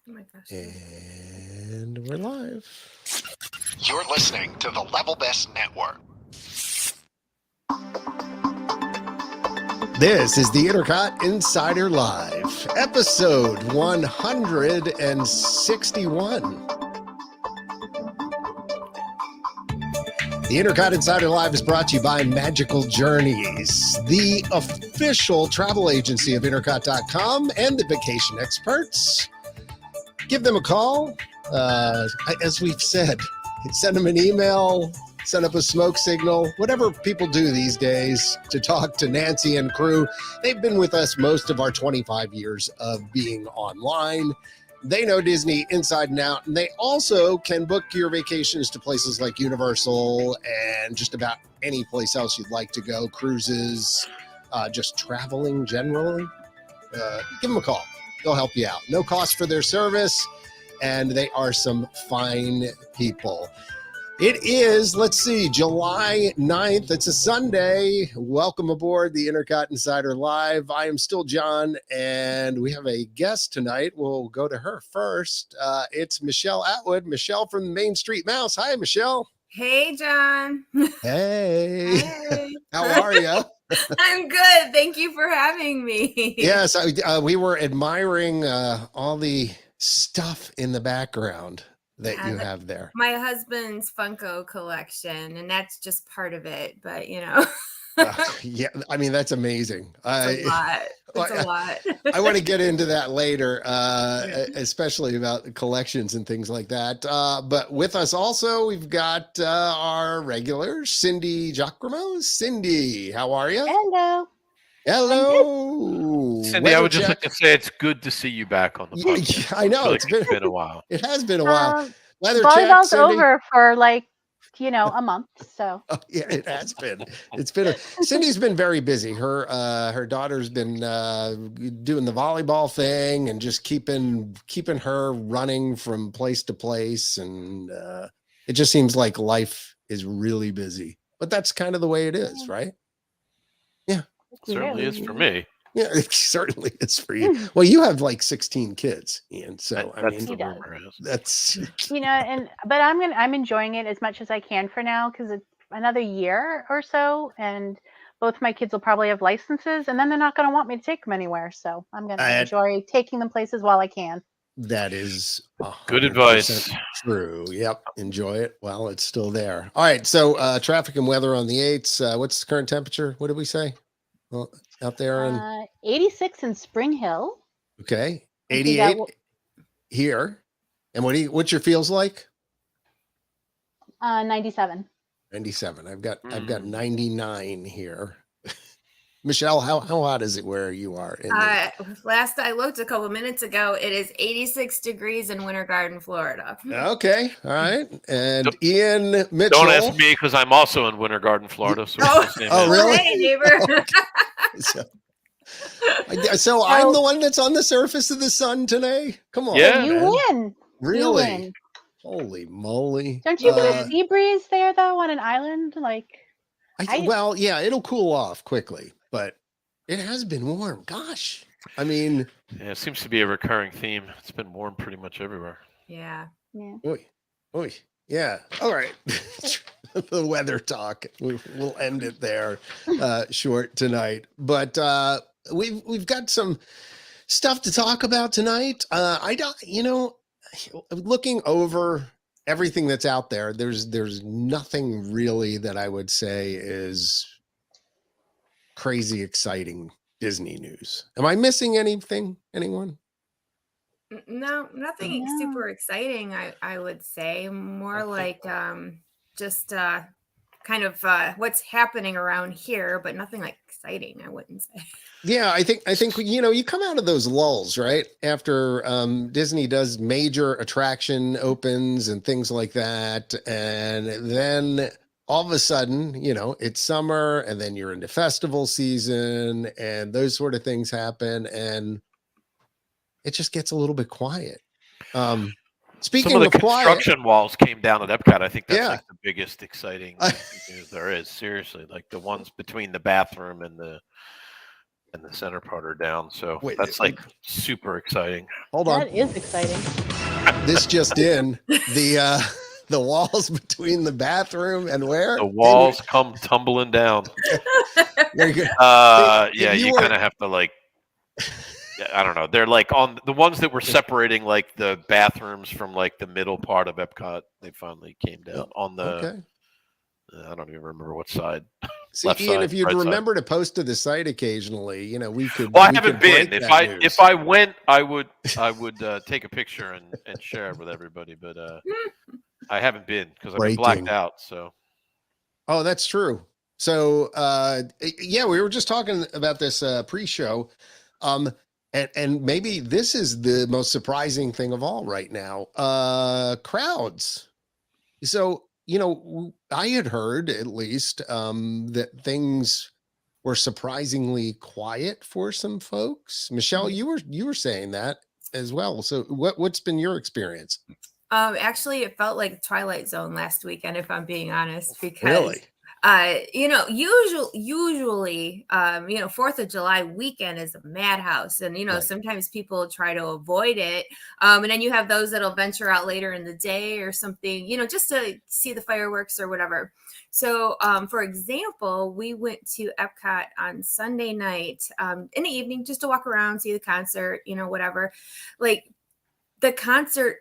Oh my gosh. And we're live. You're listening to the Level Best Network. This is the INTERCOT Insider Live, episode 161. The INTERCOT Insider Live is brought to you by Magical Journeys, the official travel agency of INTERCOT.com and the vacation experts. Give them a call. As we've said, send them an email, send up a smoke signal, whatever people do these days to talk to Nancy and crew. They've been with us most of our 25 years of being online. They know Disney inside and out, and they also can book your vacations to places like Universal and just about any place else you'd like to go, cruises, just traveling generally. Give them a call. They'll help you out. No cost for their service, and they are some fine people. It is, let's see, July 9th. It's a Sunday. Welcome aboard the INTERCOT Insider Live. I am still John, and we have a guest tonight. We'll go to her first. It's Michelle Atwood. Michelle from the Main Street Mouse. Hi, Michelle. Hey, John. Hey. Hey. How are you? I'm good. Thank you for having me. Yes, we were admiring all the stuff in the background that you have there. My husband's Funko collection, and that's just part of it, but you know. Yeah, I mean, that's amazing. It's a lot. It's a lot. I want to get into that later, especially about collections and things like that. But with us also, we've got our regulars, Cindy Giacomo. Cindy, how are you? Hello. Hello. Cindy, I would just like to say it's good to see you back on the podcast. I know. It's been a while. It has been a while. Weather Volleyball's check, over for like, a month. So yeah, it has been. Cindy's been very busy. Her daughter's been doing the volleyball thing and just keeping her running from place to place, and it just seems like life is really busy. But that's kind of the way it is, right? Yeah, it certainly is for me. Yeah, it certainly is for you. Well, you have like 16 kids, Ian. So I mean, the rumor is. That's but I'm enjoying it as much as I can for now because it's another year or so, and both my kids will probably have licenses, and then they're not going to want me to take them anywhere. So I'm going to enjoy taking them places while I can. That is good advice. True. Yep. Enjoy it while it's still there. All right. So traffic and weather on the 8s. What's the current temperature? What did we say? Well, out there in 86 in Spring Hill. Okay. 88 here. And what's your feels like? 97. 97. I've got 99 here. Michelle, how hot is it where you are? Last I looked a couple minutes ago, it is 86 degrees in Winter Garden, Florida. Okay. All right. And Ian Mitchell. Don't ask me because I'm also in Winter Garden, Florida. So really? Hey, neighbor. So I'm the one that's on the surface of the sun today? Come on. Yeah, you win. Really? You win. Holy moly. Don't you get a sea breeze there, though, on an island? Well, yeah, it'll cool off quickly, but it has been warm. Gosh. I mean. Yeah, it seems to be a recurring theme. It's been warm pretty much everywhere. Yeah. Oy. Yeah. All right. The weather talk. We'll end it there short tonight. But we've got some stuff to talk about tonight. Looking over everything that's out there, there's nothing really that I would say is crazy exciting Disney news. Am I missing anything? Anyone? No, nothing super exciting. I would say more like just kind of what's happening around here, but nothing like exciting. I wouldn't say. Yeah, I think you come out of those lulls right after Disney does major attraction opens and things like that, and then all of a sudden, it's summer, and then you're into festival season, and those sort of things happen, and it just gets a little bit quiet. Speaking Some of the quiet, construction walls came down at Epcot. I think that's like the biggest exciting news there is. Seriously, like the ones between the bathroom and the and the center part are down. So Wait, that's like super exciting. hold on. That is exciting. This just in, the walls between the bathroom and where? The walls come tumbling down. Very good. Yeah, you you were- kind of have to like, I don't know. They're like on the ones that were separating like the bathrooms from like the middle part of Epcot. They finally came down on the. Okay. I don't even remember what side. See, Left Ian, side, if you'd right side. remember to post to the site occasionally, we could. Well, I we haven't could been. break If that news. I went, I would take a picture and share it with everybody. But I haven't been because I've been blacked Breaking. out. So. Oh, that's true. So, yeah, we were just talking about this pre-show, and maybe this is the most surprising thing of all right now. Crowds. So, I had heard at least that things were surprisingly quiet for some folks. Michelle, you were saying that as well. So, what's been your experience? Actually, it felt like Twilight Zone last weekend, if I'm being honest, because Really? usually, 4th of July weekend is a madhouse, and Right. sometimes people try to avoid it, and then you have those that'll venture out later in the day or something, just to see the fireworks or whatever. So, for example, we went to Epcot on Sunday night in the evening just to walk around, see the concert, whatever. Like the concert,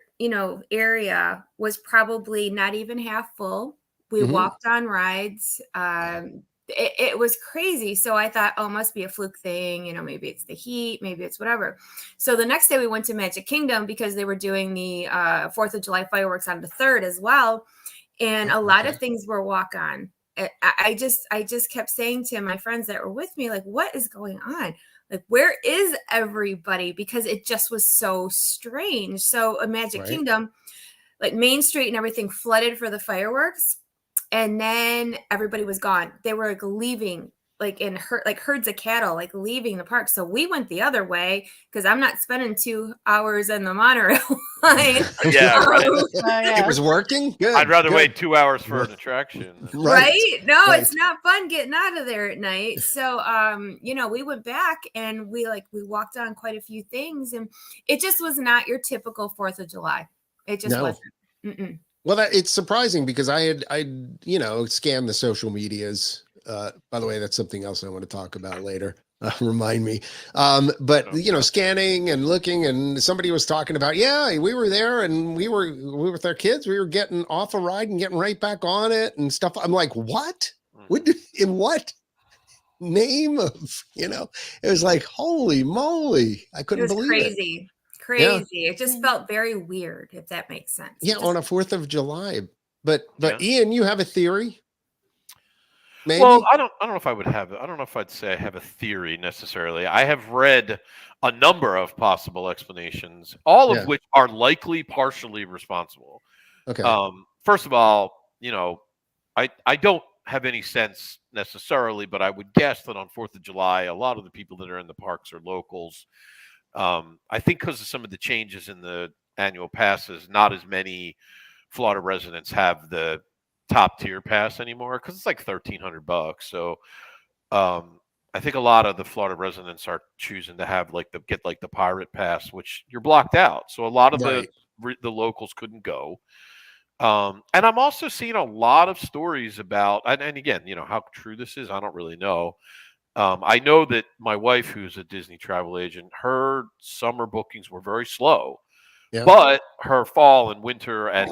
area was probably not even half full. We Mhm. walked on rides. It was crazy. So I thought, oh, it must be a fluke thing. Maybe it's the heat, maybe it's whatever. So the next day we went to Magic Kingdom because they were doing the 4th of July fireworks on the 3rd as well. And a lot of things were walk on. I just kept saying to my friends that were with me, like, what is going on? Like, where is everybody? Because it just was so strange. So a Magic Right. Kingdom, like Main Street and everything flooded for the fireworks. And then everybody was gone. They were like leaving, like herds of cattle, like leaving the park. So we went the other way because I'm not spending 2 hours in the monorail line. Yeah, right. It was working. Good. I'd rather good. wait 2 hours for an attraction. Right? No, right. it's not fun getting out of there at night. So, we went back and we walked on quite a few things, and it just was not your typical 4th of July. It just No. wasn't. Mm-mm. Well, it's surprising because I scanned the social medias. By the way, that's something else I want to talk about later. Remind me. But scanning and looking, and somebody was talking about, yeah, we were there and we were with our kids. We were getting off a ride and getting right back on it and stuff. I'm like, what? In what name of? It was like, holy moly! I couldn't believe crazy. Crazy. It just felt very weird, if that makes sense. Yeah, on a 4th of July. But Yeah. Ian, you have a theory? Maybe? Well, I don't know if I would have. I don't know if I'd say I have a theory necessarily. I have read a number of possible explanations, all of which are likely partially responsible. Okay. First of all, I don't have any sense necessarily, but I would guess that on 4th of July, a lot of the people that are in the parks are locals. I think because of some of the changes in the annual passes, not as many Florida residents have the top tier pass anymore because it's like $1,300. So I think a lot of the Florida residents are choosing to have get the pirate pass, which you're blocked out. So a lot of the locals couldn't go. And I'm also seeing a lot of stories about, and again, how true this is, I don't really know. I know that my wife, who's a Disney travel agent, her summer bookings were very slow, but her fall and winter and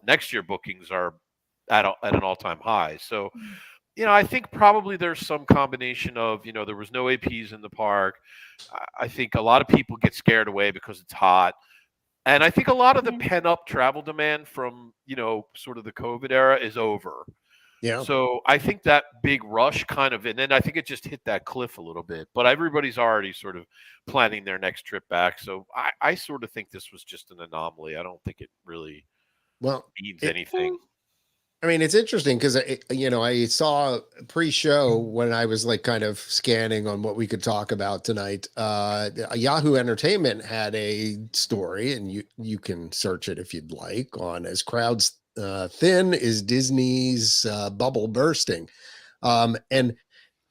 next year bookings are at an all-time high. So, I think probably there's some combination of, there was no APs in the park. I think a lot of people get scared away because it's hot. And I think a lot of the pent-up travel demand from, sort of the COVID era is over. Yeah. So I think that big rush and then I think it just hit that cliff a little bit. But everybody's already sort of planning their next trip back. So I sort of think this was just an anomaly. I don't think it really means anything. I mean, it's interesting because, I saw pre-show when I was kind of scanning on what we could talk about tonight. Yahoo Entertainment had a story, and you can search it if you'd like, on as crowds thin is Disney's bubble bursting. And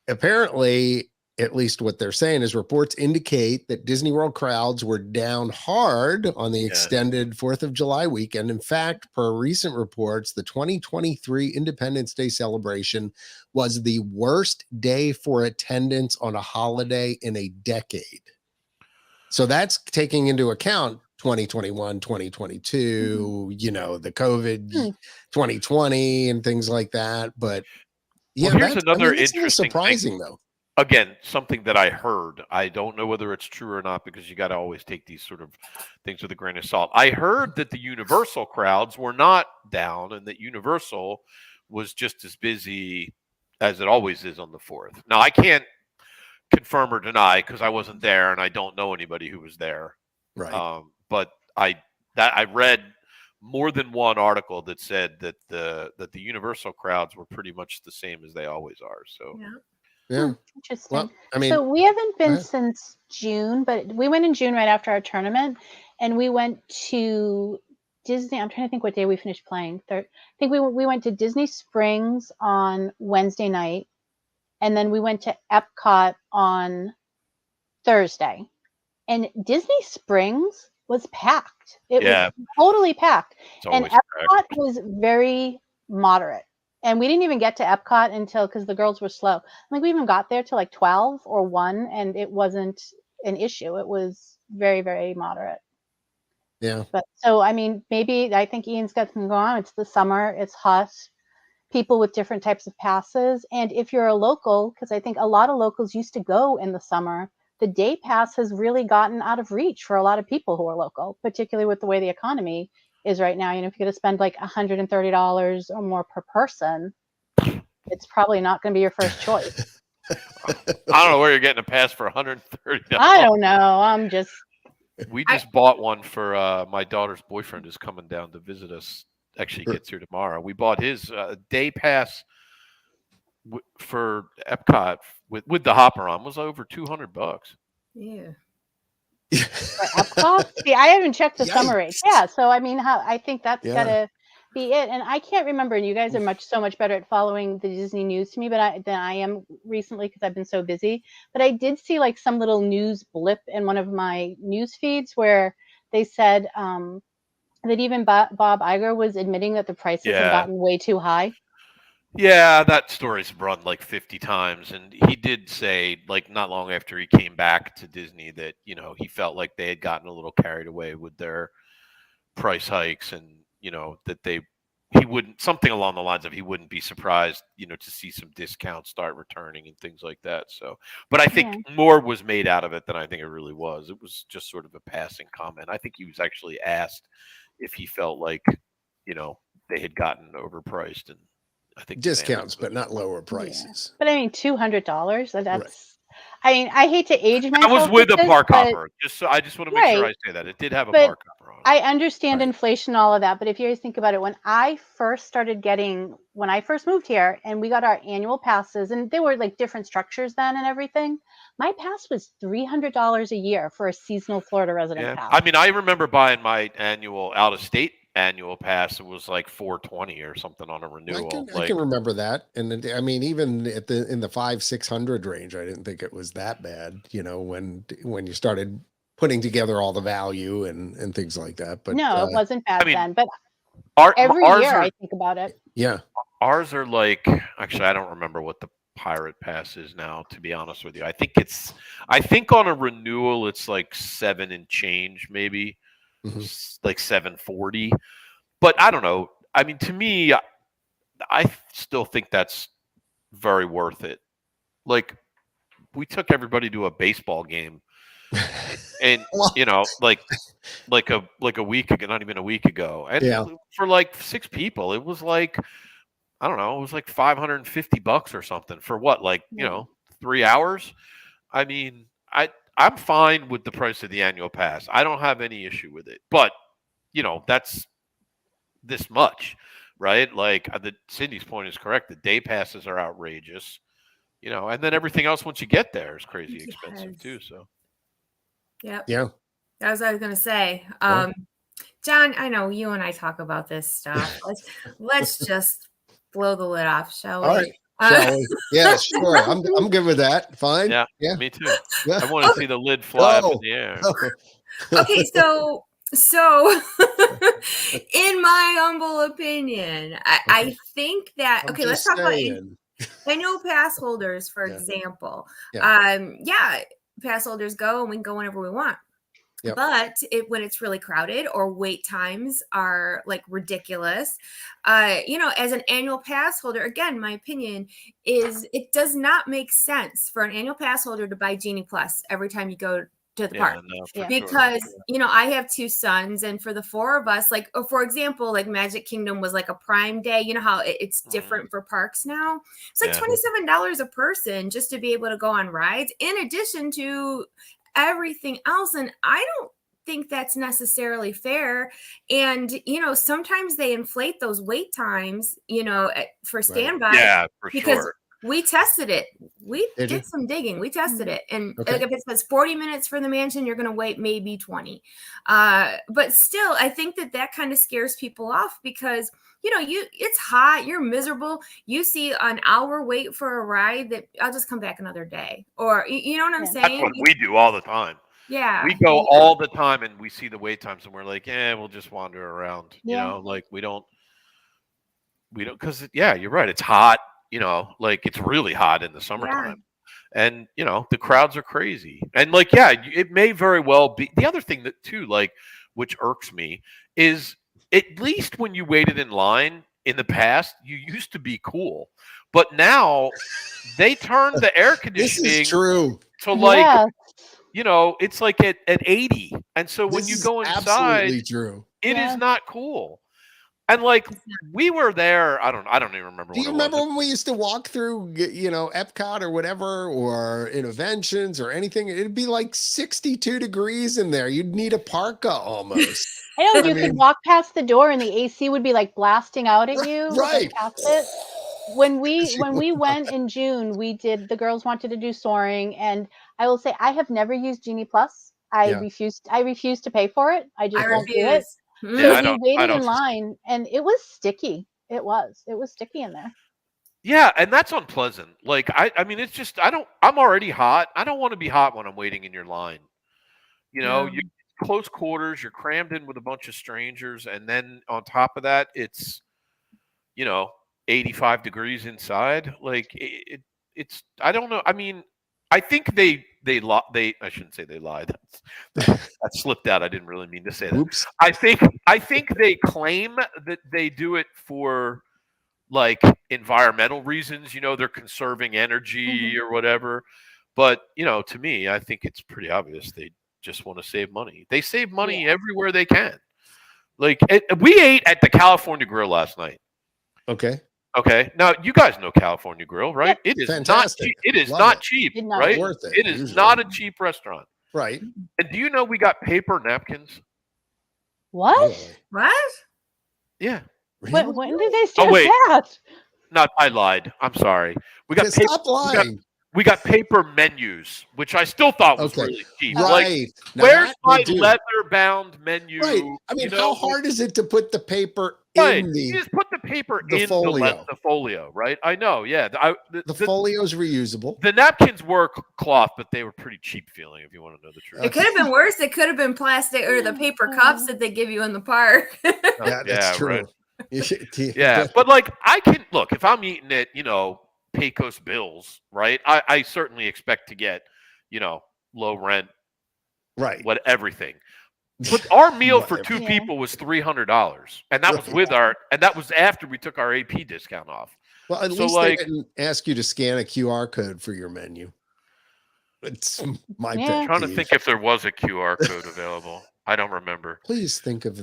apparently at least what they're saying is reports indicate that Disney World crowds were down hard on the extended 4th of July weekend. In fact, per recent reports, the 2023 Independence Day celebration was the worst day for attendance on a holiday in a decade. So that's taking into account 2021, 2022, the COVID 2020 and things like that. But yeah, here's another this is interesting surprising thing. though. Again, something that I heard. I don't know whether it's true or not because you got to always take these sort of things with a grain of salt. I heard that the Universal crowds were not down and that Universal was just as busy as it always is on the 4th. Now, I can't confirm or deny because I wasn't there and I don't know anybody who was there. Right. But I read more than one article that said that the Universal crowds were pretty much the same as they always are. So yeah. Interesting. Well, I mean, so we haven't been since June, but we went in June right after our tournament, and we went to Disney. I'm trying to think what day we finished playing. I think we went to Disney Springs on Wednesday night, and then we went to Epcot on Thursday. And Disney Springs was packed. It was totally packed. And Epcot was very moderate. And we didn't even get to Epcot until, because the girls were slow. I think we even got there to like 12 or 1, and it wasn't an issue. It was very, very moderate. Yeah. But so, I mean, maybe I think Ian's got something going on. It's the summer. It's hot. People with different types of passes. And if you're a local, because I think a lot of locals used to go in the summer, the day pass has really gotten out of reach for a lot of people who are local, particularly with the way the economy is right now. If you're going to spend like $130 or more per person, it's probably not going to be your first choice. I don't know where you're getting a pass for $130. I don't know. We just bought one for my daughter's boyfriend who's coming down to visit us. Actually, he gets here tomorrow. We bought his day pass for Epcot with the hopper on was over $200. Yeah. For Epcot? See, I haven't checked the summer rates. Yeah, so I mean, I think that's gotta be it. And I can't remember. And you guys are so much better at following the Disney news to me, than I am recently because I've been so busy. But I did see like some little news blip in one of my news feeds where they said that even Bob Iger was admitting that the prices have gotten way too high. Yeah, that story's run like 50 times. And he did say, like, not long after he came back to Disney that, he felt like they had gotten a little carried away with their price hikes and, that he wouldn't, something along the lines of he wouldn't be surprised, to see some discounts start returning and things like that. So, but I think more was made out of it than I think it really was. It was just sort of a passing comment. I think he was actually asked if he felt like, they had gotten overpriced, and I think discounts, but not lower prices. Yeah. But I mean, $200. That's. Right. I mean, I hate to age myself. I was with a park hopper. I just want to make sure I say that it did have a park hopper on it. I understand inflation, all of that, but if you guys think about it, when I first moved here, and we got our annual passes, and they were like different structures then and everything. My pass was $300 a year for a seasonal Florida resident pass. I mean, I remember buying my out-of-state annual pass. It was like $420 or something on a renewal. I can remember that. And I mean, even in the 500-600 range, I didn't think it was that bad, when you started putting together all the value and things like that. But no, it wasn't bad then. But every year I think about it. Yeah. Ours are like, actually, I don't remember what the Pirate Pass is now, to be honest with you. I think on a renewal, it's like 7 and change, maybe. Like $740, but I don't know. I mean, to me, I still think that's very worth it. Like, we took everybody to a baseball game, and like a week ago, not even a week ago, and for like 6 people, it was like, I don't know, it was like $550 or something for what, like 3 hours. I mean, I'm fine with the price of the annual pass. I don't have any issue with it. But, that's this much, right? Like, Cindy's point is correct. The day passes are outrageous, and then everything else once you get there is crazy expensive too. So, yeah. That's what I was going to say. John, I know you and I talk about this stuff. Let's just blow the lid off, shall we? All right. Shall we? Yeah, sure. I'm good with that. Fine. Yeah, Yeah. me too. Yeah. I want to see the lid fly up in Oh, the air. oh. Okay, so in my humble opinion, I think that I'm okay, let's just talk about saying. annual pass holders, for Yeah. example. Yeah. Yeah, pass holders go and we can go whenever we want. Yep. But when it's really crowded or wait times are like ridiculous, as an annual pass holder, again, my opinion is it does not make sense for an annual pass holder to buy Genie Plus every time you go to the park. No, for Yeah. sure. Because I have two sons, and for the four of us, like for example, like Magic Kingdom was like a Prime Day. You know how it's different for parks now. It's like $27 a person just to be able to go on rides, in addition to everything else. And I don't think that's necessarily fair. And sometimes they inflate those wait times, for standby. Yeah, for because sure. we tested it. We Did you? did some digging. We tested it. And Okay. like if it says 40 minutes for the mansion, you're going to wait maybe 20. But still, I think that kind of scares people off because, it's hot, you're miserable. You see an hour wait for a ride that I'll just come back another day. Or, you know what I'm Yeah. saying? That's what we do all the time. Yeah. We go all the time and we see the wait times and we're like, we'll just wander around. Yeah. Like we don't, because you're right. It's hot, like it's really hot in the summertime. And, the crowds are crazy. And like, it may very well be. The other thing that too, like, which irks me is at least when you waited in line in the past, you used to be cool. But now they turned the air conditioning This is true. to like, Yeah. it's like at 80. And so when This you is go inside, absolutely true. it Yeah. is not cool. And like we were there, I don't even remember. Do you remember when we used to walk through, Epcot or whatever, or Innovations or anything? It'd be like 62 degrees in there. You'd need a parka almost. I know you I mean- could walk past the door and the AC would be like blasting out at you. Right. Past it. When we went in June, the girls wanted to do soaring, and I will say I have never used Genie Plus. I refused to pay for it. I just won't do it. Yeah, We waited in line and it was sticky. It was sticky in there. Yeah, and that's unpleasant. Like I mean it's just I'm already hot. I don't want to be hot when I'm waiting in your line. You're close quarters, you're crammed in with a bunch of strangers, and then on top of that, it's 85 degrees inside. Like it's I don't know. I mean, I think they I shouldn't say they lied. That slipped out. I didn't really mean to say that. Oops. I think they claim that they do it for like environmental reasons, they're conserving energy or whatever. But, to me, I think it's pretty obvious they just want to save money. They save money everywhere they can. Like we ate at the California Grill last night. Okay. Okay. Now you guys know California Grill, right? Yep. It is Fantastic. not cheap. It is Love not it. cheap, Not right? worth it, It is usually. not a cheap restaurant. Right. And do you know we got paper napkins? What? Really? What? Yeah. Really? When did they start wait. that? No, I lied. I'm sorry. We got Yeah, stop lying. We got paper menus, which I still thought was really cheap. Right. Like, Now where's that my we do. leather-bound menu? Right. I mean, how hard is it to put the paper Right. in You just put the paper the in folio. the folio, right? I know. Yeah. The folio's reusable. The napkins were cloth, but they were pretty cheap feeling, if you want to know the truth. It could have been worse. It could have been plastic or the paper cups that they give you in the park. Yeah, that's true. Right. Yeah, but like I can look if I'm eating at Pecos Bills, right? I certainly expect to get low rent, right. everything. But our meal for Whatever. two people was $300, and that was was after we took our AP discount off. Well, at least they didn't ask you to scan a QR code for your menu. It's my pet I'm trying to peeve. think if there was a QR code available. I don't remember. Please think of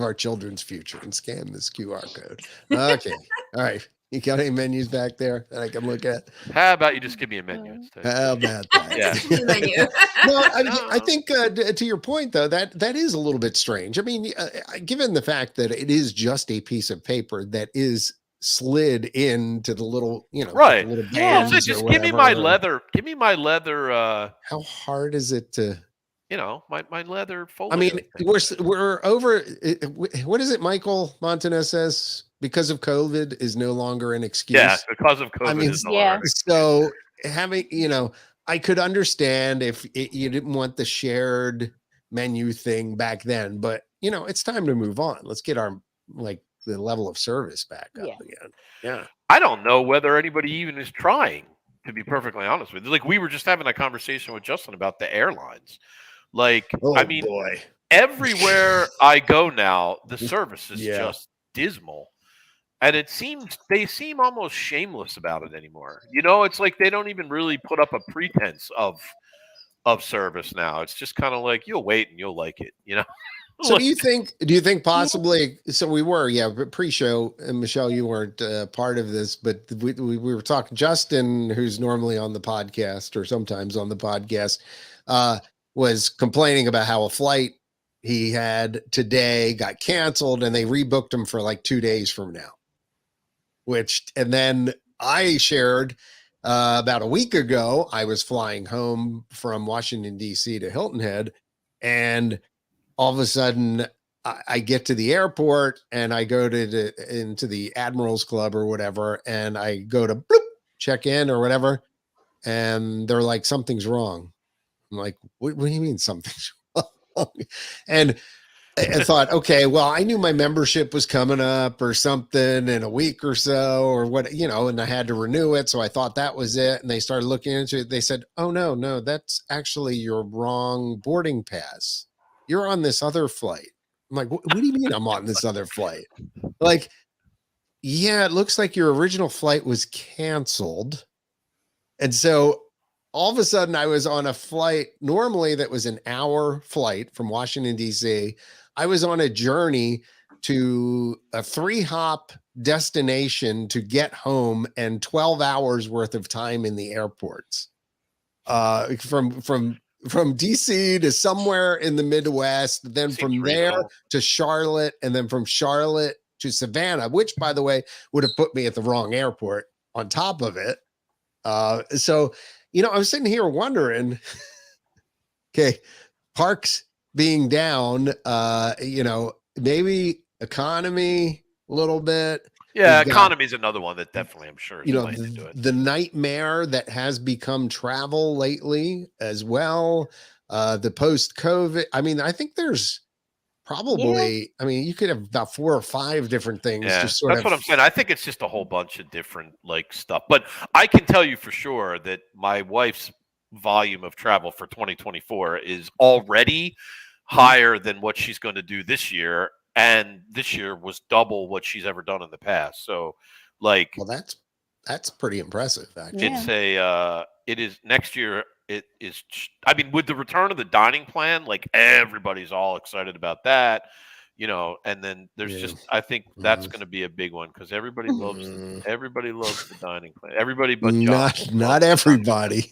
our children's future and scan this QR code. Okay. All right. You got any menus back there that I can look at? How about you just give me a menu instead? How about that? Just a menu. No, I think to your point though, that is a little bit strange. I mean, given the fact that it is just a piece of paper that is slid into the little, right. little Yeah. bands Just or give me my whatever. leather. Give me my leather. How hard is it to my leather folio. I mean, thing. we're over. What is it? Michael Montanez says because of COVID is no longer an excuse. Because of I COVID mean, is no longer an excuse. so having I could understand if you didn't want the shared menu thing back then, but it's time to move on. Let's get our the level of service back up again. Yeah. I don't know whether anybody even is trying, to be perfectly honest with you. Like, we were just having a conversation with Justin about the airlines. Like, Oh I mean, boy. everywhere I go now, the service is Yeah. just dismal. And they seem almost shameless about it anymore. It's like they don't even really put up a pretense of service now. It's just kind of like, you'll wait and you'll like it, So do you think possibly, so we were, pre-show, and Michelle, you weren't part of this, but we were talking, Justin, who's normally on the podcast or sometimes on the podcast, was complaining about how a flight he had today got canceled and they rebooked him for like 2 days from now, and then I shared about a week ago, I was flying home from Washington, D.C. to Hilton Head, and all of a sudden I get to the airport and I go into the Admirals Club or whatever, and I go to check in or whatever, and they're like, something's wrong. I'm like, what do you mean something's wrong? And I thought, okay, well, I knew my membership was coming up or something in a week or so or what, and I had to renew it. So I thought that was it. And they started looking into it. They said, oh, no, that's actually your wrong boarding pass. You're on this other flight. I'm like, what do you mean I'm on this other flight? Like, yeah, it looks like your original flight was canceled. And so all of a sudden I was on a flight normally that was an hour flight from Washington, D.C. I was on a journey to a 3-hop destination to get home and 12 hours worth of time in the airports. From DC to somewhere in the Midwest, then from there to Charlotte, and then from Charlotte to Savannah, which, by the way, would have put me at the wrong airport on top of it. So, I was sitting here wondering, okay, parks being down, maybe economy a little bit. Yeah, economy is another one that definitely, I'm sure, is playing into it. The nightmare that has become travel lately as well. The post-COVID. I mean, I think there's probably, you could have about 4 or 5 different things. Yeah, that's what I'm saying. I think it's just a whole bunch of different stuff. But I can tell you for sure that my wife's volume of travel for 2024 is already higher than what she's going to do this year. And this year was double what she's ever done in the past. So, well, that's pretty impressive. Actually, it is next year. It is. I mean, with the return of the dining plan, like, everybody's all excited about that, And then there's just, I think that's going to be a big one because everybody loves the dining plan. Everybody but John. Not everybody.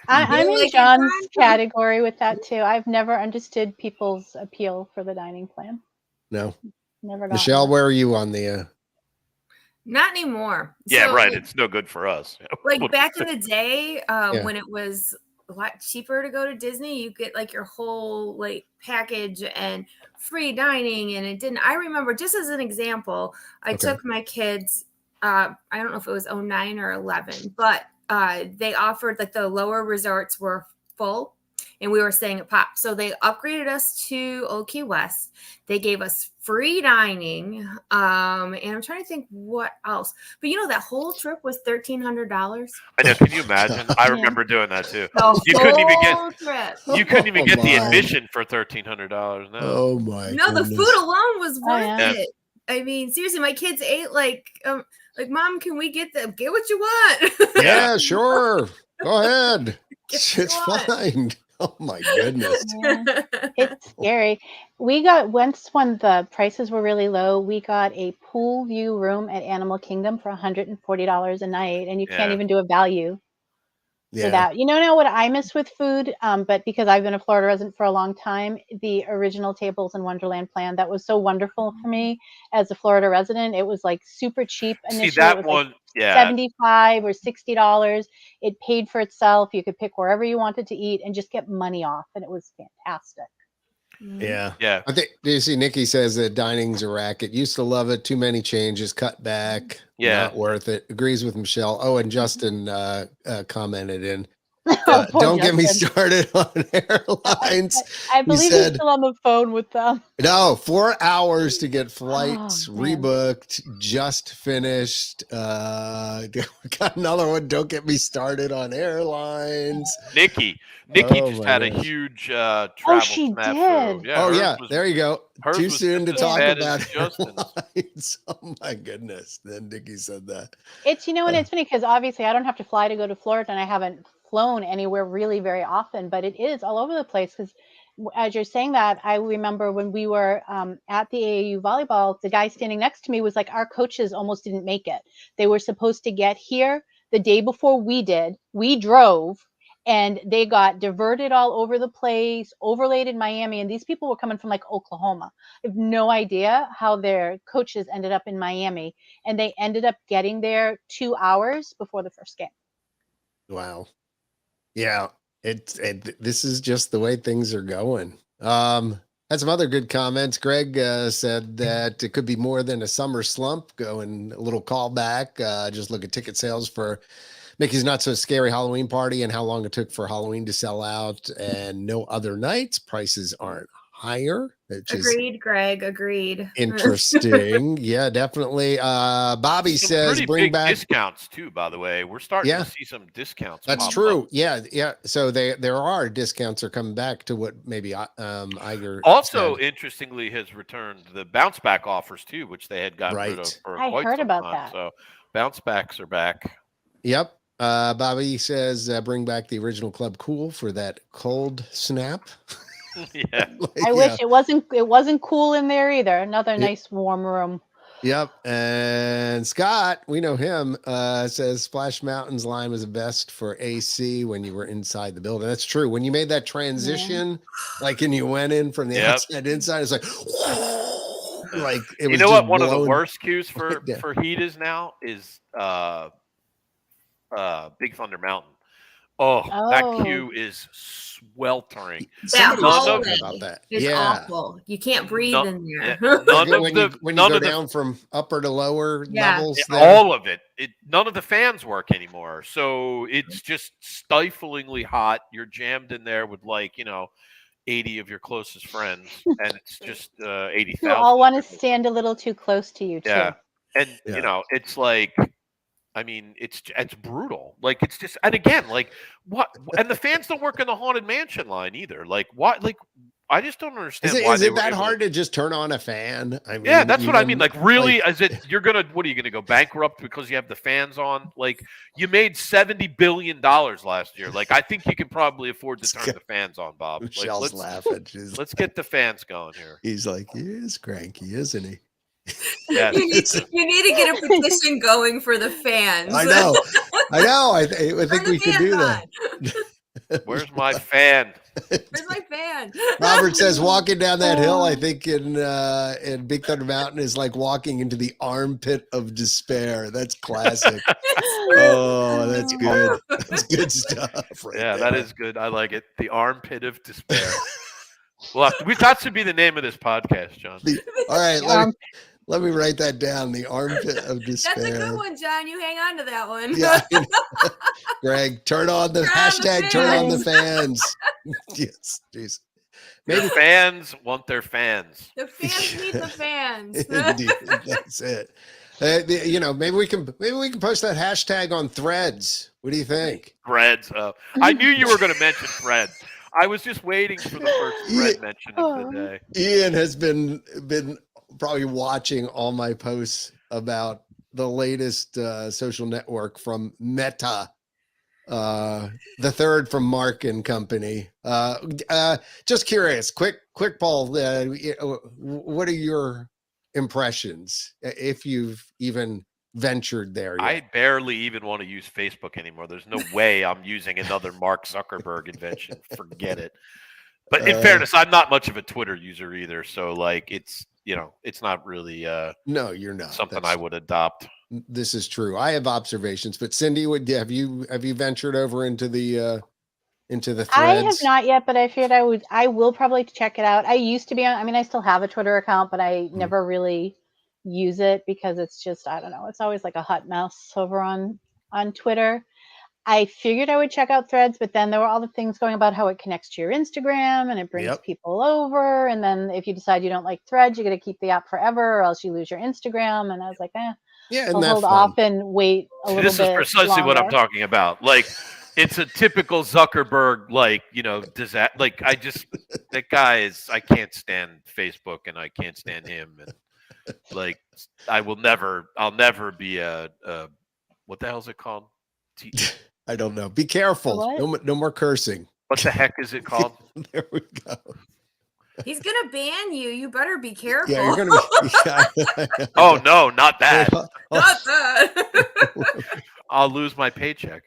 I'm in John's category with that too. I've never understood people's appeal for the dining plan. No. Never got Michelle, where are you on the Not anymore. Yeah, right. It's no good for us. Like, back in the day, when it was a lot cheaper to go to Disney, you get like your whole package and free dining, and it didn't. I remember, just as an example, I took my kids, I don't know if it was 09 or 11, but they offered, like, the lower resorts were full and we were staying at Pop. So they upgraded us to Old Key West. They gave us free dining. And I'm trying to think what else. But that whole trip was $1,300. I know. Can you imagine? I remember doing that too. You couldn't even get the admission for $1,300. No. Oh my! No, the food alone was worth it. I mean, seriously, my kids ate like, Mom, can we get what you want? Yeah, sure. Go ahead. It's fine. Oh my goodness. Yeah. It's scary. We got, when the prices were really low, we got a pool view room at Animal Kingdom for $140 a night, and you can't even do a value for that. Now what I miss with food, but because I've been a Florida resident for a long time, the original Tables in Wonderland plan, that was so wonderful for me as a Florida resident. It was like super cheap initially. See, that one, Yeah. $75 or $60. It paid for itself. You could pick wherever you wanted to eat and just get money off, and it was fantastic. Yeah. Yeah. I think, do you see Nikki says that dining's a racket. Used to love it. Too many changes, cut back. Yeah. Not worth it. Agrees with Michelle. Oh, and Justin commented in. Oh, poor Don't get me Justin. started on airlines. I believe he's said, still on the phone with them. no, 4 hours to get flights man. rebooked, just finished. Got another one. Don't get me started on airlines. Nikki Oh, just my had a gosh. huge travel she snafu. did. Yeah, Oh hers yeah, was- there you go. hers Too was soon to just as talk bad about as Justin's. airlines. Oh my goodness. Then Nikki said that. It's, and it's funny because obviously I don't have to fly to go to Florida, and I haven't flown anywhere really very often, but it is all over the place. Because as you're saying that, I remember when we were at the AAU volleyball, the guy standing next to me was like, our coaches almost didn't make it. They were supposed to get here the day before we did. We drove, and they got diverted all over the place, overlaid in Miami, and these people were coming from like Oklahoma. I have no idea how their coaches ended up in Miami, and they ended up getting there 2 hours before the first game. Wow. Yeah. This is just the way things are going. Had some other good comments. Greg said that it could be more than a summer slump. Going a little callback. Just look at ticket sales for Mickey's Not So Scary Halloween Party and how long it took for Halloween to sell out, and no other nights. Prices aren't higher. Which Agreed, Greg. Agreed. interesting. Yeah, definitely. Bobby Some says pretty bring big back discounts too. By the way, we're starting to see some discounts. That's pop true. up. Yeah. So there are discounts are coming back to what maybe Iger Also, said. interestingly, has returned the bounce back offers too, which they had gotten rid of Right. for I quite heard some about time. that. So bounce backs are back. Yep. Bobby says bring back the original Club Cool for that cold snap. Yeah. I wish it wasn't cool in there either. Another nice warm room. Yep. And Scott, we know him, says Splash Mountain's line was the best for AC when you were inside the building. That's true. When you made that transition, like, and you went in from the outside inside, it's like, it was. You know what? One of the blown worst cues for Yeah. heat is now is Big Thunder Mountain. Oh, that queue is sweltering. That Somebody was hallway talking about that. is Yeah. awful. You can't breathe in there. When you go down from upper to lower levels, all of it. None of the fans work anymore. So it's just stiflingly hot. You're jammed in there with 80 of your closest friends, and it's just 80,000. You all want to stand a little too close to you too. Yeah, and it's like, I mean, it's brutal. Like, it's just, and again, like, what? And the fans don't work in the Haunted Mansion line either. Like, what? Like, I just don't understand why is they it were that able hard to just turn on a fan? I mean, yeah, that's what I mean. Like, really, is it? What are you gonna go bankrupt because you have the fans on? Like, you made $70 billion last year. Like, I think you can probably afford to turn the fans on, Bob. Michelle's laughing. Let's get the fans going here. He's like, he is cranky, isn't he? Yeah. You need to get a petition going for the fans. I know. I think we could do that. Where's my fan? Where's my fan? Robert says walking down that hill, I think in Big Thunder Mountain is like walking into the armpit of despair. That's classic. Oh, that's good. That's good stuff. Right there. That is good. I like it. The armpit of despair. Well, that should be the name of this podcast, John. All right, let me write that down. The armpit of despair. That's a good one, John. You hang on to that one. Yeah, Greg, turn on the hashtag. Turn on the fans. Yes, jeez. Maybe the fans want their fans. The fans need the fans. Indeed, that's it. Maybe we can post that hashtag on Threads. What do you think? Threads. I knew you were going to mention Threads. I was just waiting for the first thread mention of the day. Ian has been probably watching all my posts about the latest social network from Meta, the third from Mark and Company. Just curious, quick poll. What are your impressions, if you've even ventured there yet? I barely even want to use Facebook anymore. There's no way I'm using another Mark Zuckerberg invention. Forget it. But in fairness, I'm not much of a Twitter user either. So it's not really no, you're not something I would adopt. This is true. I have observations, but Cindy, have you ventured over into the I have threads? not yet, but I figured I will probably check it out. I used to be on, I mean, I still have a Twitter account, but I never really use it because it's just, I don't know, it's always like a hot mess over on Twitter. I figured I would check out Threads, but then there were all the things going about how it connects to your Instagram and it brings Yep. people over. And then if you decide you don't like Threads, you got to keep the app forever, or else you lose your Instagram. And I was like, Yeah, and I'll that's hold fun. off and wait a little This is bit precisely what I'm longer. talking about. Like, it's a typical Zuckerberg, like, like, that guy is, I can't stand Facebook and I can't stand him. And like, I'll never be what the hell is it called? I don't know. Be careful. What? No more cursing. What the heck is it called? There we go. He's gonna ban you. You better be careful. Yeah, you're gonna be. Oh no, not that. Not that. I'll lose my paycheck.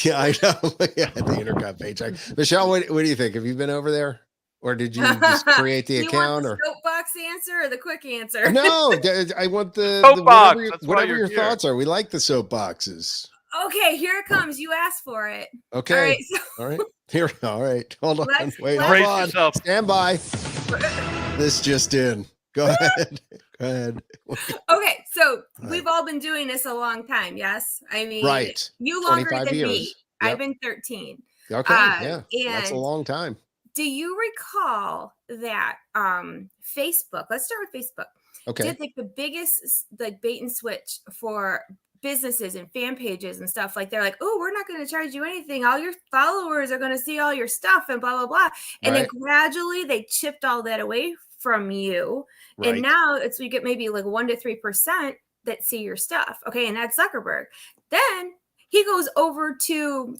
Yeah, I know. Yeah, the Intercot paycheck. Michelle, what do you think? Have you been over there, or did you just create the Do you account? want the soapbox answer or the quick answer? No, I want the Soapbox. whatever your thoughts are. We like the soapboxes. Okay, here it comes. You asked for it. Okay. All right. All right. Here. All right. Hold on. Wait. let's- Hold Brace on. yourself. Stand by. This just in. Go ahead. Go ahead. Okay, so Right. we've all been doing this a long time. Yes, I mean, Right. You longer 25 than years. me. Yep. I've been 13. Okay. Yeah. That's a and long time. Do you recall that Facebook? Let's start with Facebook. Okay. Did like the biggest like bait and switch for businesses and fan pages and stuff. Like they're like, oh, we're not going to charge you anything. All your followers are going to see all your stuff and blah blah blah. And then gradually they chipped all that away from you. Right. And now it's we get maybe like 1 to 3% that see your stuff. Okay, and that's Zuckerberg. Then he goes over to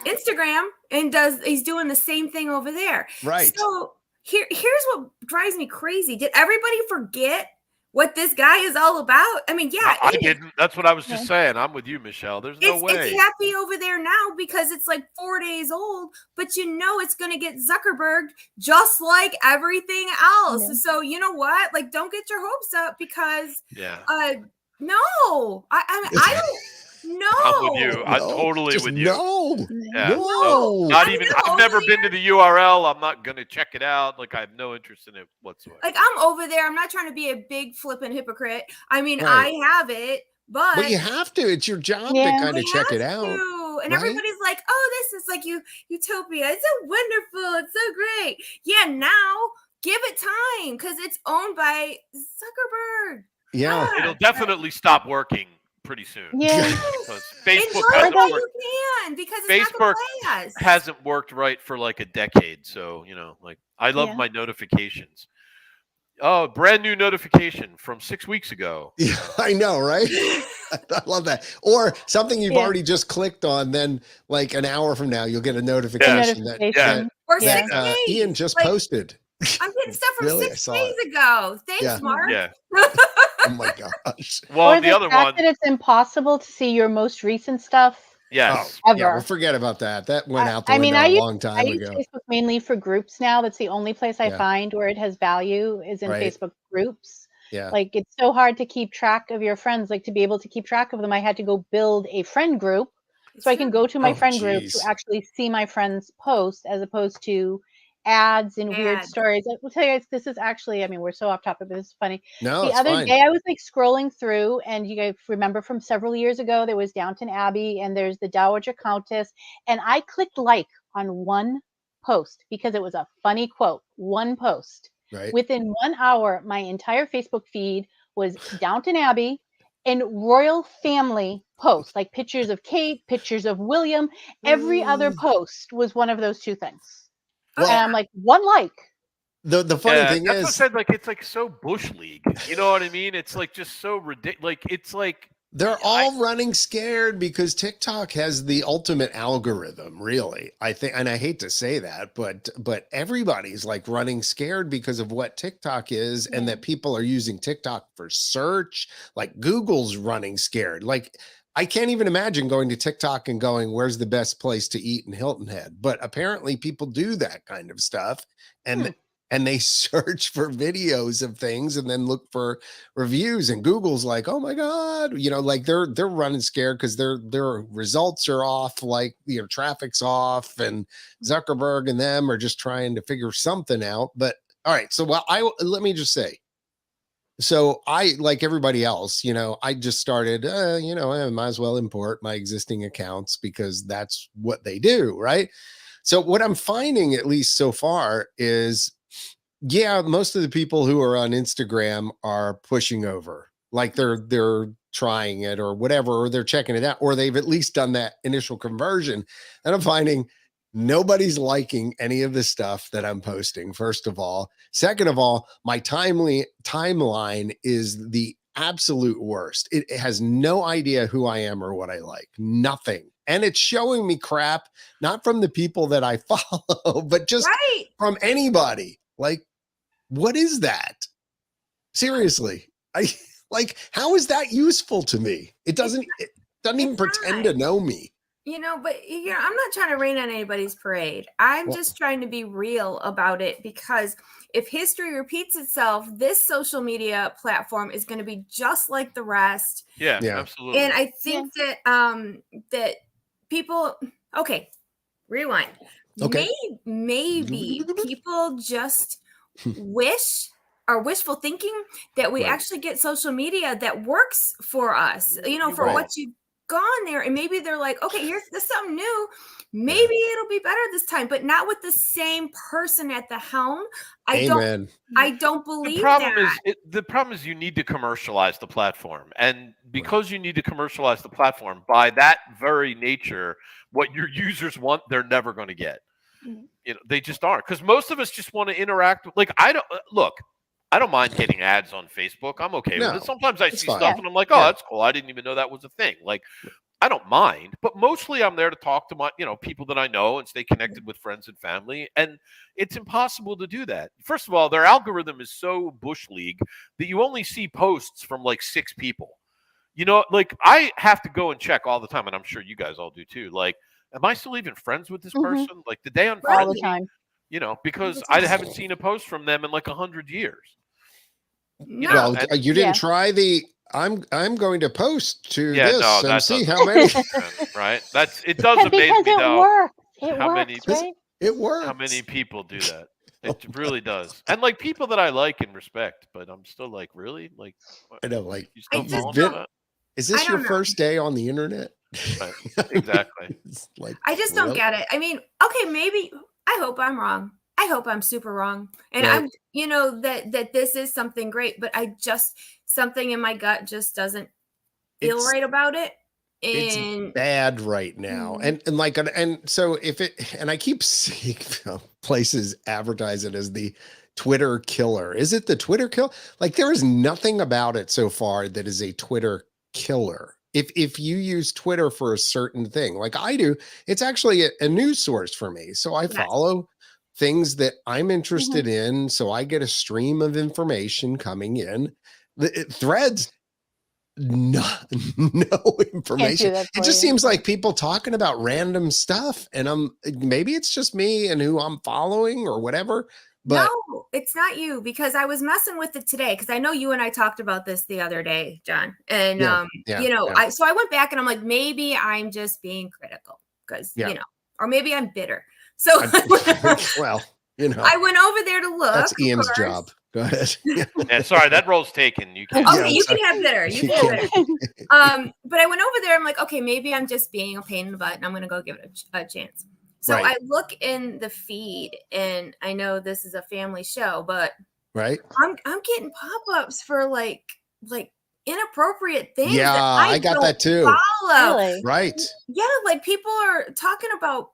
Instagram and he's doing the same thing over there. Right. So here's what drives me crazy. Did everybody forget what this guy is all about? I mean, yeah, I didn't. That's what I was just saying. I'm with you, Michelle. There's no way. It's happy over there now because it's like 4 days old, but you know it's going to get Zuckerberg just like everything else. Yeah. So you know what? Like, don't get your hopes up because no, I don't. No, I'm with you. I'm totally with you. No, Yeah, no, not even. I've never been to the URL. I'm not going to check it out. Like I have no interest in it whatsoever. Like I'm over there. I'm not trying to be a big flipping hypocrite. I mean, Right. I have it, but Well, you have to. It's your job to kind of check it out. And right? everybody's like, "Oh, this is like utopia. It's so wonderful. It's so great." Yeah, now give it time because it's owned by Zuckerberg. Yeah, It'll definitely stop working pretty soon. Yeah. Because Facebook Enjoy hasn't while worked, you can because it's not gonna play us. hasn't worked right for like a decade. So like I love Yeah. my notifications. Oh, brand new notification from 6 weeks ago. yeah, I know, right? I love that. Or something you've already just clicked on, then like an hour from now, you'll get a notification that or that 6 days. Ian just Like, posted. I'm getting stuff from Really? I 6 saw days ago. Thanks, Mark. Yeah. Oh my gosh. Well, Or the other one. that it's impossible to see your most recent stuff. Yes. Ever. Yeah, well, forget about that. That went out the I mean, window I a long I time use ago. Facebook mainly for groups now. That's the only place I Yeah. find where it has value is in Right. Facebook groups. Yeah. Like it's so hard to keep track of your friends. Like to be able to keep track of them, I had to go build a friend group so I can go to my friend group to actually see my friends' posts as opposed to ads and weird stories. I will tell you guys, this is actually, I mean, we're so off topic, but this is funny. No, the it's other fine. day I was like scrolling through, and you guys remember from several years ago, there was Downton Abbey and there's the Dowager Countess, and I clicked like on one post because it was a funny quote, one post. Right. Within 1 hour, my entire Facebook feed was Downton Abbey and royal family posts, like pictures of Kate, pictures of William. Every other post was one of those two things. Well, and I'm like, one like. The funny thing that's is, what I said, like it's like so bush league. You know what I mean? It's like just so ridiculous. Like it's like they're all running scared because TikTok has the ultimate algorithm, really. I think, and I hate to say that, but everybody's like running scared because of what TikTok is, and that people are using TikTok for search. Like Google's running scared. Like I can't even imagine going to TikTok and going, "Where's the best place to eat in Hilton Head?" But apparently, people do that kind of stuff, and and they search for videos of things and then look for reviews, and Google's like, oh my God, like they're running scared because their results are off, like traffic's off, and Zuckerberg and them are just trying to figure something out. But all right, so let me just say, so I, like everybody else, I just started, I might as well import my existing accounts because that's what they do, right? So what I'm finding, at least so far, is yeah, most of the people who are on Instagram are pushing over, like they're trying it or whatever, or they're checking it out, or they've at least done that initial conversion. And I'm finding nobody's liking any of the stuff that I'm posting, first of all. Second of all, my timeline is the absolute worst. It has no idea who I am or what I like. Nothing. And it's showing me crap, not from the people that I follow, but just from anybody. Like, what is that? Seriously. How is that useful to me? It doesn't even pretend to know me. But I'm not trying to rain on anybody's parade. I'm just trying to be real about it, because if history repeats itself, this social media platform is going to be just like the rest. Yeah, absolutely. And I think that that people, okay, rewind. Okay. Maybe people just are wishful thinking that we actually get social media that works for us, for what you've gone there. And maybe they're like, okay, here's something new. Maybe it'll be better this time, but not with the same person at the helm. I don't believe the problem is you need to commercialize the platform. And because you need to commercialize the platform, by that very nature, what your users want, they're never going to get. They just aren't, because most of us just want to interact with, I don't mind getting ads on Facebook. I'm okay with it. Sometimes I see stuff and I'm like, oh, that's cool. I didn't even know that was a thing. I don't mind, but mostly I'm there to talk to my, people that I know and stay connected with friends and family. And it's impossible to do that. First of all, their algorithm is so bush league that you only see posts from 6 people. I have to go and check all the time, and I'm sure you guys all do too. Am I still even friends with this person? Did they unfriend all the time? Because I haven't seen a post from them in 100 years. No. Well, you didn't try the I'm going to post to this and see how many. Right? It does amaze me though. It works. How many people do that? It really does. And people that I like and respect, but I'm still really? I know, you still follow is this your first day on the internet? Right. Exactly. I just don't get it. I mean, okay, maybe I hope I'm wrong. I hope I'm super wrong. And I'm, that this is something great, but something in my gut just doesn't feel right about it. It's bad right now. And so and I keep seeing places advertise it as the Twitter killer. Is it the Twitter kill? There is nothing about it so far that is a Twitter killer. If you use Twitter for a certain thing, like I do, it's actually a news source for me. So I follow things that I'm interested in. So I get a stream of information coming in. Threads, no information. It just seems like people talking about random stuff, and maybe it's just me and who I'm following or whatever. But no, it's not you, because I was messing with it today, because I know you and I talked about this the other day, John. And so I went back and I'm like, maybe I'm just being critical because or maybe I'm bitter. So well, I went over there to look. That's Ian's job. Go ahead. Yeah, sorry, that role's taken. You can't. Okay, you can have bitter. You can have bitter. But I went over there. I'm like, okay, maybe I'm just being a pain in the butt, and I'm going to go give it a chance. So I look in the feed, and I know this is a family show, but I'm getting pop-ups for inappropriate things. Yeah, I got that too. Follow. Really? Right. Yeah, people are talking about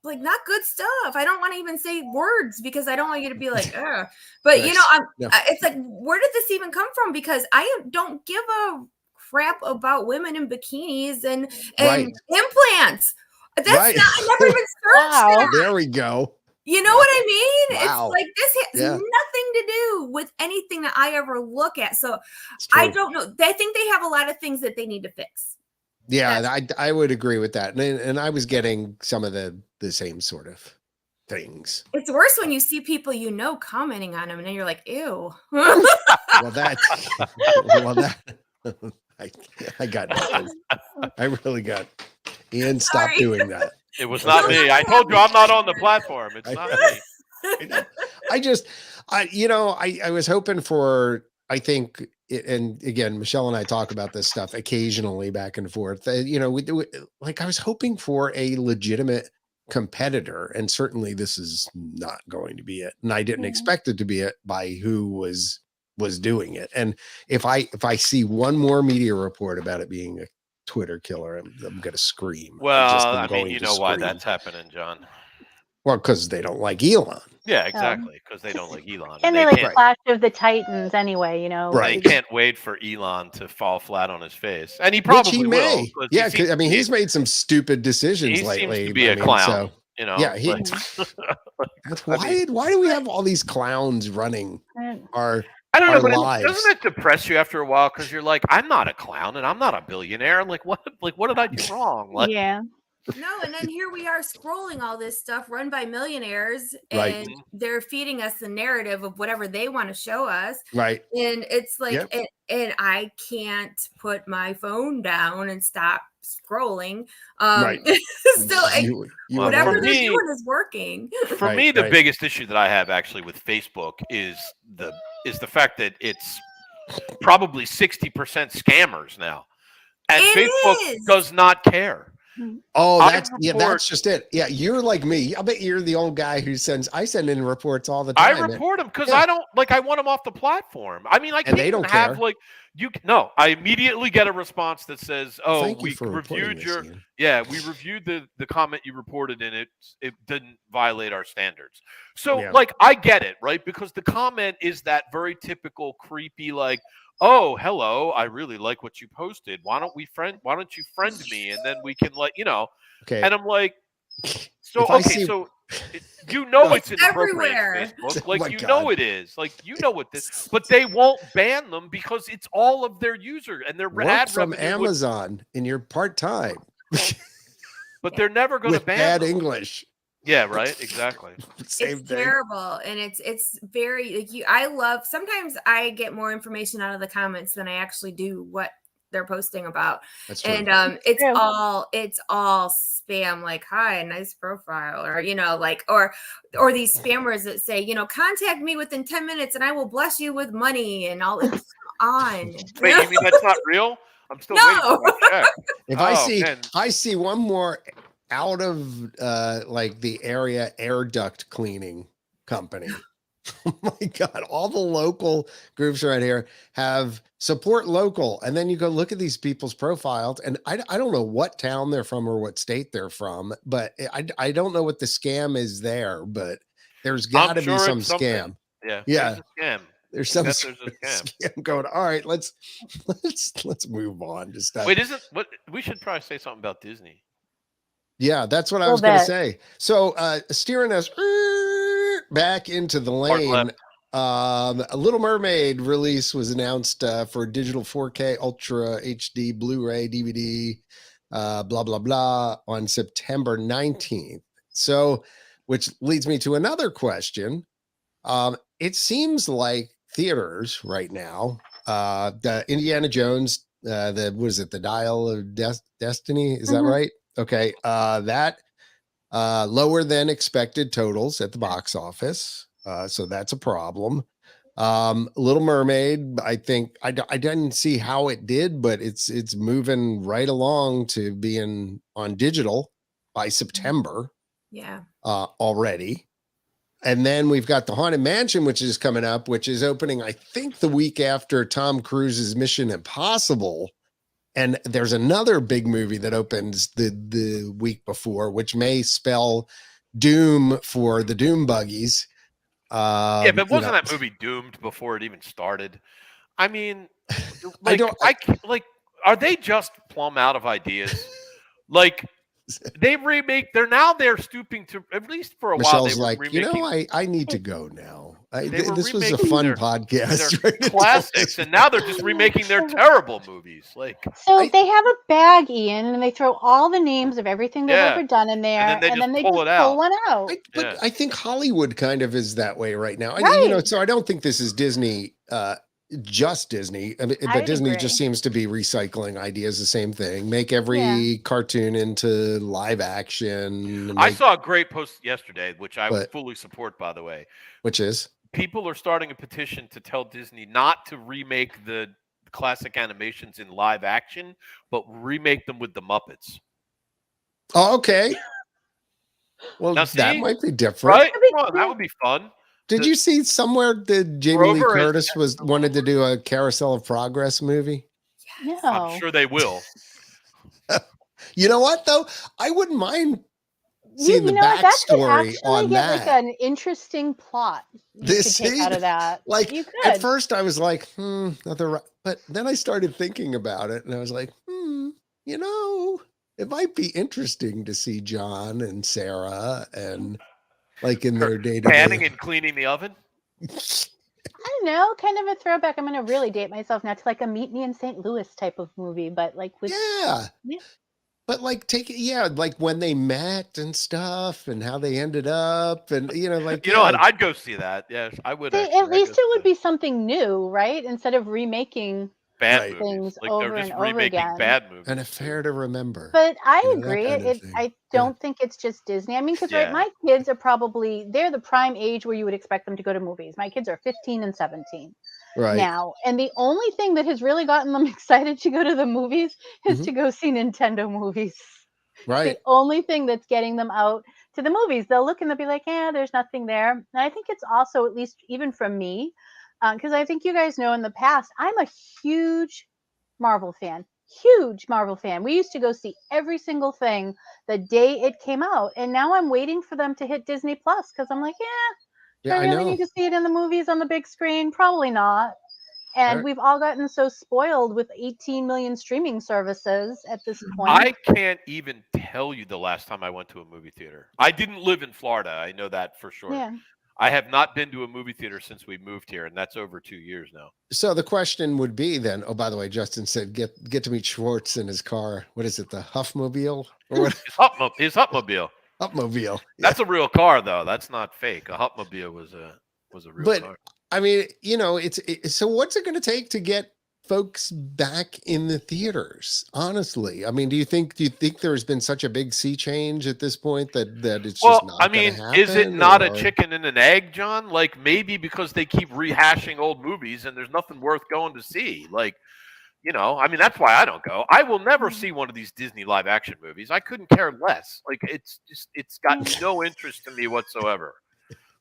not good stuff. I don't want to even say words because I don't want you to be like, ugh. But it's like, where did this even come from? Because I don't give a crap about women in bikinis and implants. That's not, I never even searched that. There we go. You know what I mean? Wow. It's this has nothing to do with anything that I ever look at. So I don't know. I think they have a lot of things that they need to fix. Yeah, I would agree with that. And I was getting some of the same sort of things. It's worse when you see people commenting on them, and then you're like, ew. Well, that I got nothing. I really got. Ian, stop Sorry. doing that. It was not me. I told you I'm not on the platform. It's not me. I was hoping for, I think, and again, Michelle and I talk about this stuff occasionally back and forth. I was hoping for a legitimate competitor, and certainly this is not going to be it. And I didn't expect it to be it by who was doing it. And if I see one more media report about it being a Twitter killer, I'm going to scream. Well, you know why that's happening, John. Well, because they don't like Elon. Yeah, exactly. Because they don't like Elon. And they like Clash of the Titans anyway, Right. They can't wait for Elon to fall flat on his face. And he probably may. will. Yeah, he's made some stupid decisions lately. Seems to be a clown. So, yeah, that's why do we have all these clowns running I don't know, but lives? Doesn't it depress you after a while? Because you're like, I'm not a clown and I'm not a billionaire. Like, what did I do wrong? Yeah. No, and then here we are scrolling all this stuff run by millionaires, Right. and they're feeding us the narrative of whatever they want to show us. Right. And it's like, and I can't put my phone down and stop scrolling. Right. Still, whatever they're doing is working. For me, the biggest issue that I have actually with Facebook is the fact that it's probably 60% scammers now, and Facebook does not care. Oh, that's just it. Yeah, you're like me. I bet you're the old guy who I send in reports all the time. I report them because I don't I want them off the platform. I mean, I can't even have I immediately get a response that says, "Oh, we reviewed we reviewed the comment you reported, and it didn't violate our standards." So, I get it, right? Because the comment is that very typical creepy, like, "Oh, hello, I really like what you posted. Why don't you friend me, and then we can Okay. And I'm like, so it's everywhere. Facebook, like it is, like what this, but they won't ban them because it's all of their user and their ad from Amazon in your part time. But they're never going to ban bad them. English. Yeah, right. Exactly. Same it's thing. Terrible, and it's very I love. Sometimes I get more information out of the comments than I actually do what they're posting about. That's true. And it's all spam. Like, hi, nice profile, or or these spammers that say, contact me within 10 minutes and I will bless you with money and all. It's on. Wait, you mean that's not real? I'm still waiting for my check. If I see one more out of the area air duct cleaning company. Oh my God, all the local groups right here have support local. And then you go look at these people's profiles, and I don't know what town they're from or what state they're from, but I don't know what the scam is there, but there's got to be some scam. Yeah. Yeah. Scam. There's some scam going. All right, let's move on. We should probably say something about Disney. Yeah, that's what I was going to say. So steering us back into the lane, a Little Mermaid release was announced for digital 4K Ultra HD Blu-ray DVD, blah, blah, blah, on September 19th. So, which leads me to another question. It seems like theaters right now, the Indiana Jones, the Dial of Destiny, is that right? Okay, that lower than expected totals at the box office, so that's a problem. Little Mermaid, I think I didn't see how it did, but it's moving right along to being on digital by September. Yeah, already. And then we've got the Haunted Mansion, which is coming up, which is opening, I think, the week after Tom Cruise's Mission Impossible. And there's another big movie that opens the week before, which may spell doom for the Doom buggies. But wasn't that movie doomed before it even started? I mean, are they just plumb out of ideas? Like, They remake. They're stooping to, at least for a while. They Michelle's were like, remaking. I need to go now. They were This was a remaking fun their podcast. Right? classics, and now they're just remaking their terrible movies. Like, So they have a bag, Ian, and they throw all the names of everything they've yeah, ever done in there, and then they just pull it out. one out. But Yeah. I think Hollywood kind of is that way right now. Right. So I don't think this is Disney, just Disney, but I'd Disney agree. just seems to be recycling ideas, the same thing. Make every cartoon into live action. I saw a great post yesterday, which I But- fully support, by the way. Which is? People are starting a petition to tell Disney not to remake the classic animations in live action, but remake them with the Muppets. Oh, okay. Well, Now, that see? might be different. Right? Well, that would be fun. Did you see somewhere that Jamie Lee Grover Curtis wanted to do a Carousel of Progress movie? No. I'm sure they will. You know what, though? I wouldn't mind seeing the that could backstory actually on get that. like an interesting plot you could take out of that. Like, you could. at first I was like, but then I started thinking about it and I was like, it might be interesting to see John and Sarah and like in their day-to-day. Panning and cleaning the oven? I don't know, kind of a throwback. I'm going to really date myself now to like a Meet Me in St. Louis type of movie, but like with Yeah. But like like when they met and stuff and how they ended up and like what? I'd go see that. Yes, I would. At least it would be something new, right? Instead of remaking bad things movies. Like over they're just and over remaking again. bad movies. An affair to remember. But I that agree. kind of thing. I don't think it's just Disney. I mean, because Yeah. my kids are they're the prime age where you would expect them to go to movies. My kids are 15 and 17 now. And the only thing that has really gotten them excited to go to the movies is to go see Nintendo movies. Right. The only thing that's getting them out to the movies. They'll look and they'll be like, yeah, there's nothing there. And I think it's also, at least even from me, because I think you guys know in the past, I'm a huge Marvel fan. We used to go see every single thing the day it came out. And now I'm waiting for them to hit Disney Plus because I'm like, do I really need to see it in the movies on the big screen? Probably not. And we've all gotten so spoiled with 18 million streaming services at this point. I can't even tell you the last time I went to a movie theater. I didn't live in Florida. I know that for sure. Yeah. I have not been to a movie theater since we moved here, and that's over 2 years now. So the question would be then, oh, by the way, Justin said, get to meet Schwartz in his car. What is it? The Huffmobile or what? His Hupmobile. Hupmobile. That's a real car, though. That's not fake. A Hupmobile was a real car. I mean, so what's it going to take to get folks back in the theaters? Honestly, I mean, do you think there's been such a big sea change at this point that it's just not? I mean, is it not a chicken and an egg, John? Like maybe because they keep rehashing old movies and there's nothing worth going to see. Like, I mean, that's why I don't go. I will never see one of these Disney live action movies. I couldn't care less. Like it's got no interest to me whatsoever.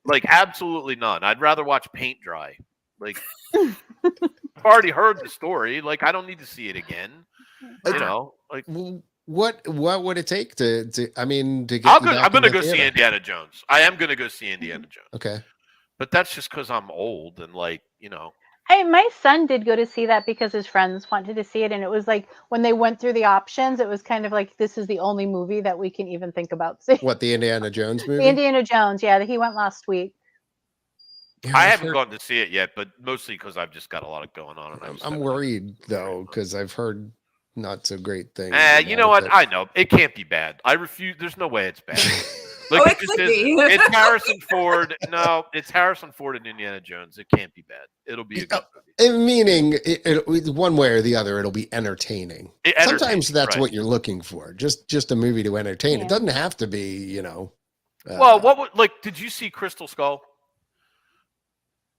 Like absolutely none. I'd rather watch paint dry. Like I've already heard the story. Like I don't need to see it again. Like what would it take to get? I'm going to go see Indiana Jones. I am going to go see Indiana Jones. Okay, but that's just because I'm old and my son did go to see that because his friends wanted to see it, and it was like when they went through the options, it was kind of like this is the only movie that we can even think about seeing. What, the Indiana Jones movie? The Indiana Jones, yeah, he went last week. Yeah, I haven't gone to see it yet, but mostly because I've just got a lot of going on. And I'm worried though because I've heard not so great things. You know what? I know it can't be bad. I refuse. There's no way it's bad. Like it could be. It's Harrison Ford. No, it's Harrison Ford and Indiana Jones. It can't be bad. It'll be a good movie. Meaning, one way or the other, it'll be entertaining. Sometimes that's what you're looking for. Just a movie to entertain. Yeah. It doesn't have to be, well, did you see Crystal Skull?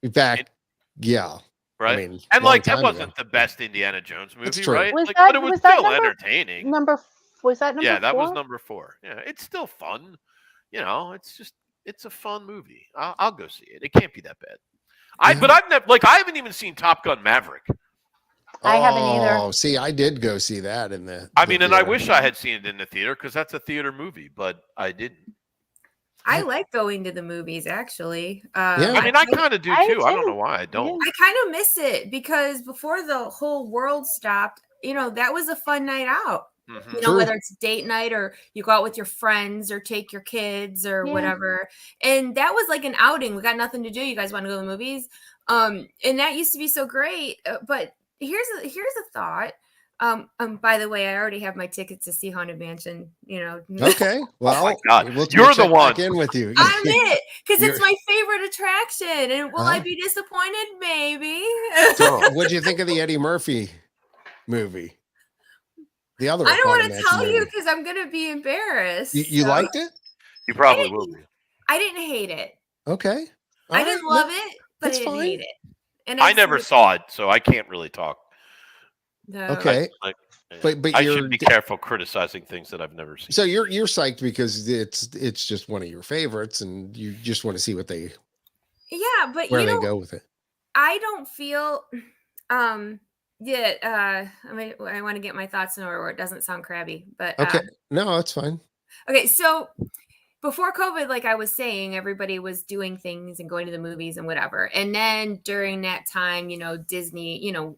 In fact, yeah. Right. I mean, and that wasn't the best Indiana Jones movie, That's true. right? But it was still entertaining. Was that number 4? Yeah, that was number 4. Yeah, it's still fun. It's a fun movie. I'll go see it. It can't be that bad. But I've never, I haven't even seen Top Gun Maverick. I haven't either. Oh, see, I did go see that in the. And I wish I had seen it in the theater because that's a theater movie, but I didn't. I like going to the movies, actually. Yeah. I kind of do too. I don't too. know why I don't. I kind of miss it because before the whole world stopped, that was a fun night out. Mhm. You know, True. whether it's date night or you go out with your friends or take your kids or Yeah. whatever. And that was like an outing. We got nothing to do. You guys want to go to the movies? And that used to be so great. But here's a thought. By the way, I already have my tickets to see Haunted Mansion. You know, Okay. Oh my Well, God. we'll You're the check one. back in with you. I'm it because You're- it's my favorite attraction. And will I Huh? be disappointed? Maybe. So, what'd you think of the Eddie Murphy movie? The other I don't Haunted want to Mansion tell you movie. because I'm gonna be embarrassed. You So liked it? You probably will be. I didn't hate it. Okay. All I right. didn't No, love it, but I that's didn't fine. hate it. And I never saw it, so I can't really talk. Okay. But I you're should be careful criticizing things that I've never seen. so you're psyched because it's just one of your favorites, and you just want to see what they Yeah, but where you they know, go with it. I don't feel yeah, I want to get my thoughts in order where it doesn't sound crabby. But Okay. No, it's fine. okay, so before COVID, like I was saying, everybody was doing things and going to the movies and whatever. And then during that time, you know, Disney, you know,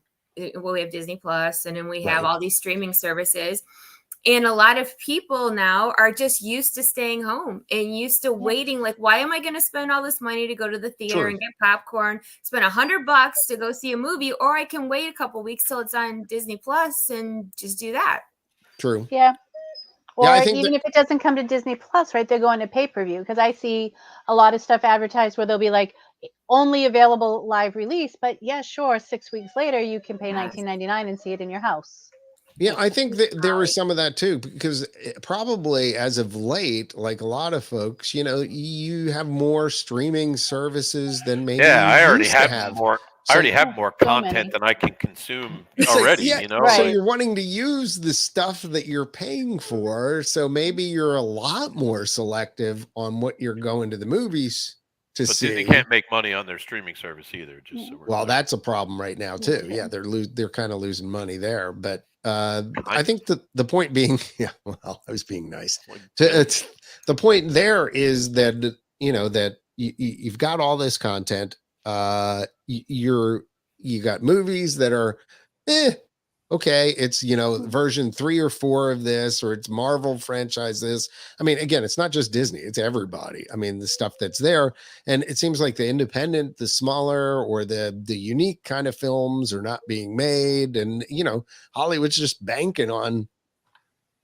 well, we have Disney Plus, and then we have Right. all these streaming services. And a lot of people now are just used to staying home and used to waiting. Like, why am I going to spend all this money to go to the theater True. and get popcorn, spend $100 to go see a movie, or I can wait a couple weeks till it's on Disney Plus and just do that. True. Yeah. Or Yeah, I think even if it doesn't come to Disney Plus, right? They're going to pay-per-view because I see a lot of stuff advertised where they'll be like only available live release, but yeah, sure, 6 weeks later you can pay Yes. $19.99 and see it in your house. Yeah, I think that there was some of that too, because probably as of late, like a lot of folks, you know, you have more streaming services than maybe Yeah, I you already used to have have. more. So- I already have more So content many. than I can consume So, already. yeah, You know, Right. so like, you're wanting to use the stuff that you're paying for. So maybe you're a lot more selective on what you're going to the movies to but see. Disney can't make money on their streaming service either. Just so we're Well, clear. that's a problem right now too. Okay. Yeah, they're kind of losing money there. But I I- think the point being, yeah, well, I was being nice. Like, It's the point there is that you know that you've got all this content. You got movies that are, okay. It's version 3 or 4 of this, or it's Marvel franchise this. I mean, again, it's not just Disney; it's everybody. I mean, the stuff that's there, and it seems like the independent, the smaller, or the unique kind of films are not being made, and Hollywood's just banking on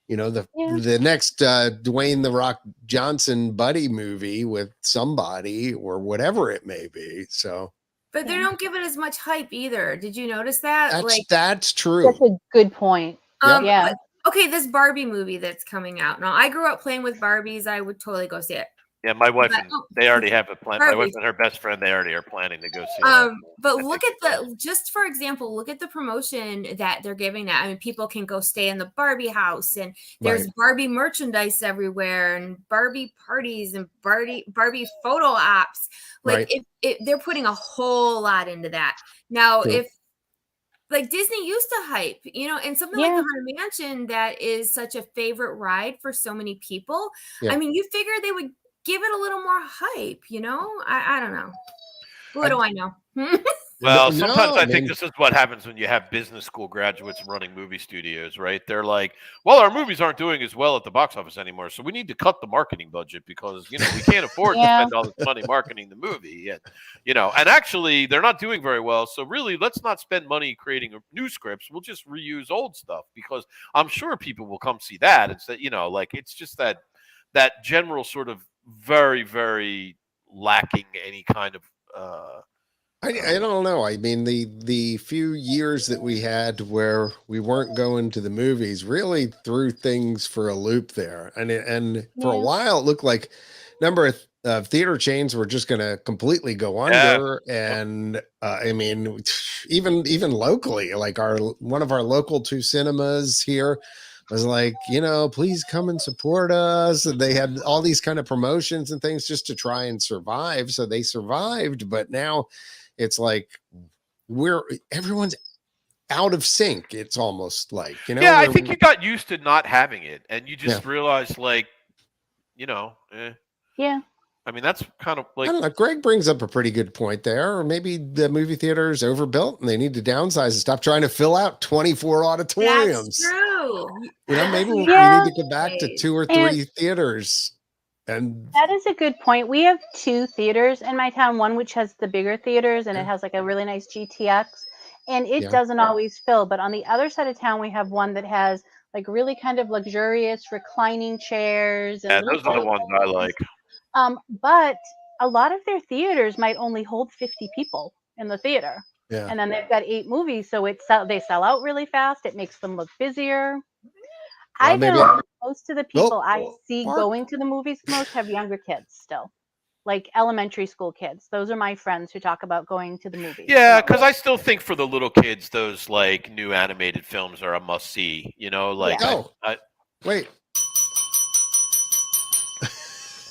the next Dwayne the Rock Johnson buddy movie with somebody or whatever it may be. So But they don't give it as much hype either. Did you notice that? that's true. That's a good point. Yep. Yeah. But, okay, this Barbie movie that's coming out. Now, I grew up playing with Barbies. I would totally go see it. yeah, my wife But- and they already have a plan. My wife Perfect. and her best friend, they already are planning to go see it. But look at just for example, look at the promotion that they're giving that. I mean, people can go stay in the Barbie house, and there's Right. Barbie merchandise everywhere, and Barbie parties, and Barbie photo ops. Like Right. they're putting a whole lot into that. Now, True. if like Disney used to hype, and something like the Haunted Mansion that is such a favorite ride for so many people. Yeah. I mean, you figure they would give it a little more hype, I don't know. What do I know? Well, No, sometimes I I think mean- this is what happens when you have business school graduates running movie studios, right? They're like, well, our movies aren't doing as well at the box office anymore, so we need to cut the marketing budget because, we can't afford to spend all this money marketing the movie. And, and actually they're not doing very well. So really, let's not spend money creating new scripts. We'll just reuse old stuff because I'm sure people will come see that. It's that, it's just that general sort of very, very lacking any kind of, I don't know. I mean, the few years that we had where we weren't going to the movies really threw things for a loop there, and for a while it looked like number of theater chains were just going to completely go under. And I mean, even locally, like one of our local 2 cinemas here was like, please come and support us. And they had all these kind of promotions and things just to try and survive. So they survived, but now it's like everyone's out of sync. It's almost like, yeah, I think you got used to not having it and you just realized like, Yeah. I mean, that's kind of like, I don't know. Greg brings up a pretty good point there. Or maybe the movie theater is overbuilt and they need to downsize and stop trying to fill out 24 auditoriums. That's true. true. Maybe we Yeah. need to go back to 2 or And- 3 theaters. And That is a good point. We have 2 theaters in my town, one which has the bigger theaters and it has like a really nice GTX, and it Yeah. doesn't always fill. But on the other side of town, we have one that has like really kind of luxurious reclining chairs and Yeah, little those are the ones I like. But a lot of their theaters might only hold 50 people in the theater. yeah. And then they've got 8 movies, so they sell out really fast. It makes them look busier. Well, I maybe- know most of the people Nope. I see Mark. going to the movies most have younger kids still, like elementary school kids. Those are my friends who talk about going to the movies. Yeah, the because most. I still think for the little kids, those like new animated films are a must see. You know, like Yeah. I Wait.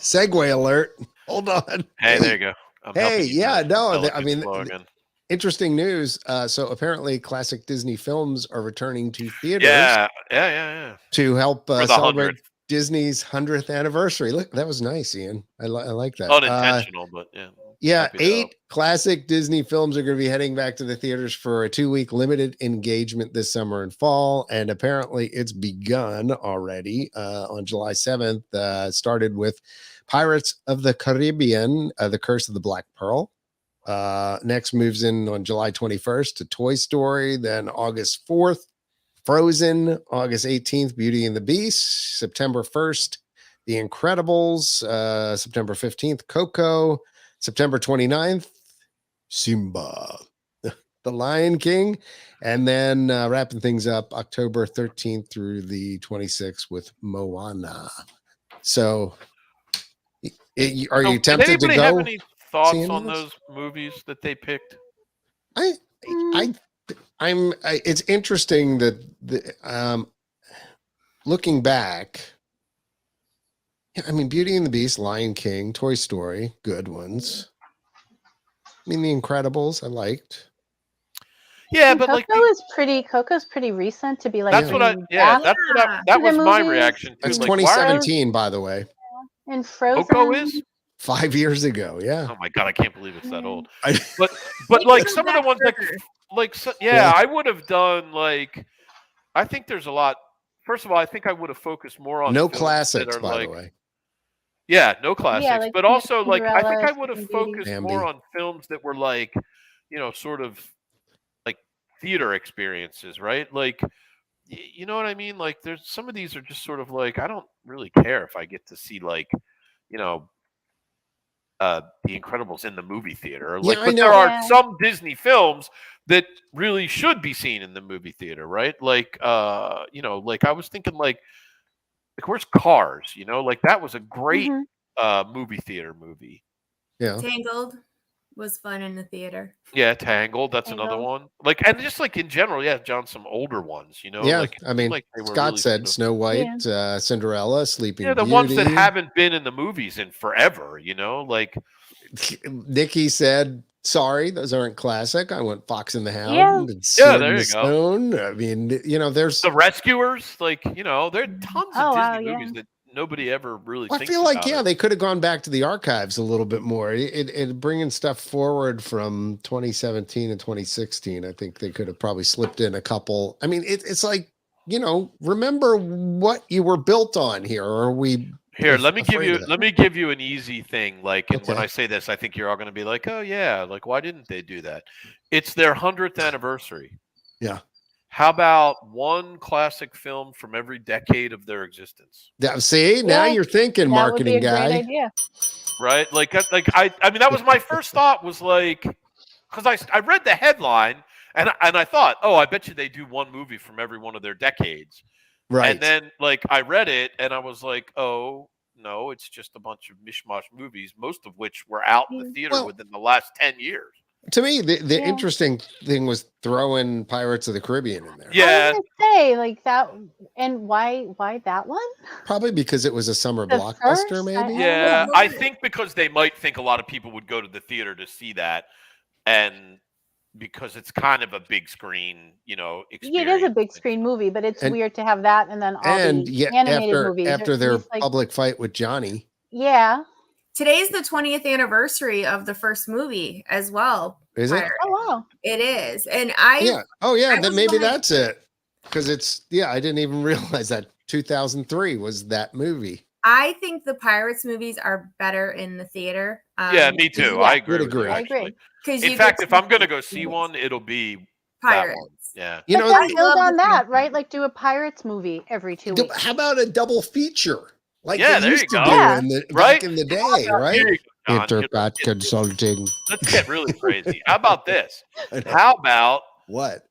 Segue alert. Hold on. hey, there you go. I'm Hey, helping you yeah, guys. no, Delicate I mean, slogan. interesting news. So apparently classic Disney films are returning to theaters Yeah. to help For the celebrate 100th. Disney's 100th anniversary. Look, that was nice, Ian. I like that. Unintentional, but yeah. Yeah, Happy to help. 8 classic Disney films are going to be heading back to the theaters for a 2-week limited engagement this summer and fall. And apparently it's begun already on July 7th. Started with Pirates of the Caribbean, The Curse of the Black Pearl. Next moves in on July 21st to Toy Story. Then August 4th, Frozen. August 18th, Beauty and the Beast. September 1st, The Incredibles. September 15th, Coco. September 29th, Simba, The Lion King. And then wrapping things up October 13th through the 26th with Moana. So are you Did tempted to anybody go? have any thoughts any of on this? those movies that they picked? It's interesting that looking back, I mean, Beauty and the Beast, Lion King, Toy Story, good ones. I mean, The Incredibles, I liked. Yeah, but like Coco's pretty recent to be like. that's what I. bringing Yeah, back that to was the my movies. reaction. That's Like, why are 2017, by the way. And Frozen. Coco is? 5 years ago, yeah. Oh my god, I can't believe it's that old. I- But like some of the ones Yeah. I would have done like. I think there's a lot. First of all, I think I would have focused more on no films classics, that are by like, the way. yeah, no classics. like But also, like, I think I Cinderella, would have Sleeping Beauty. focused Bambi. more on films that were like, sort of like theater experiences, right? Like, you know what I mean? Like, there's some of these are just sort of like, I don't really care if I get to see like, The Incredibles in the movie theater. Like, I but know. there are Yeah. some Disney films that really should be seen in the movie theater, right? Like, like I was thinking, like where's Cars? Like that was a great movie theater movie. Yeah. Tangled was fun in the theater. Yeah, Tangled. That's another Tangled. one. Like, and just like in general, yeah, John, some older ones. Yeah. like I mean, like they were Scott really said sort of- Snow White, Cinderella, Sleeping yeah, the Beauty. ones that haven't been in the movies in forever. Like. Nikki said, sorry, those aren't classic. I went Fox and the Hound Yeah. and Sword there in the you go. Stone. I mean, there's The Rescuers, like, there are tons of Oh, wow, Disney yeah. movies that nobody ever really I thinks feel like, about it. they could have gone back to the archives a little bit more. It bringing stuff forward from 2017 and 2016. I think they could have probably slipped in a couple. I mean, it's like, remember what you were built on here. Or are we Here, let me give you an easy thing. Like, and when Okay. I say this, I think you're all going to be like, "Oh yeah, like why didn't they do that?" It's their 100th anniversary. Yeah. How about one classic film from every decade of their existence? See, now Yeah, you're thinking, That would be marketing a great guy. idea. Right? I mean, that was my first thought. Was like, because I read the headline and I thought, oh, I bet you they do one movie from every one of their decades. Right. And then, like, I read it and I was like, oh, no, it's just a bunch of mishmash movies, most of which were out in the theater Well- within the last 10 years. To me, the Yeah. interesting thing was throwing Pirates of the Caribbean in there. I Yeah. was gonna say like that, and why that one? Probably because it was a summer The blockbuster, first? maybe. Yeah. Well, I think because they might think a lot of people would go to the theater to see that. And because it's kind of a big screen, experience. Yeah, it is a big screen movie, but it's And- weird to have that and then all And the yet, animated after movies. after It their seems like- public fight with Johnny, Yeah. Today's the 20th anniversary of the first movie as well. is it? Pirate. Oh wow. It is. And Yeah. Oh, yeah. I Then was maybe like- that's it. Because I didn't even realize that 2003 was that movie. I think the Pirates movies are better in the theater. Yeah, me too. Yeah. I agree Would with you, agree. I actually. agree. Because In fact, if I'm going to go see one, it'll be that one. Pirates. Yeah. You But know, then I build love on the that, franchise. right? Like do a Pirates movie every 2 weeks. how about a double feature like Yeah, they there used you to go. do Yeah. in the Right? back in the How day, about- right? here you go, John. INTERCOT Consulting. Let's get really crazy. How about this? I know. How about What?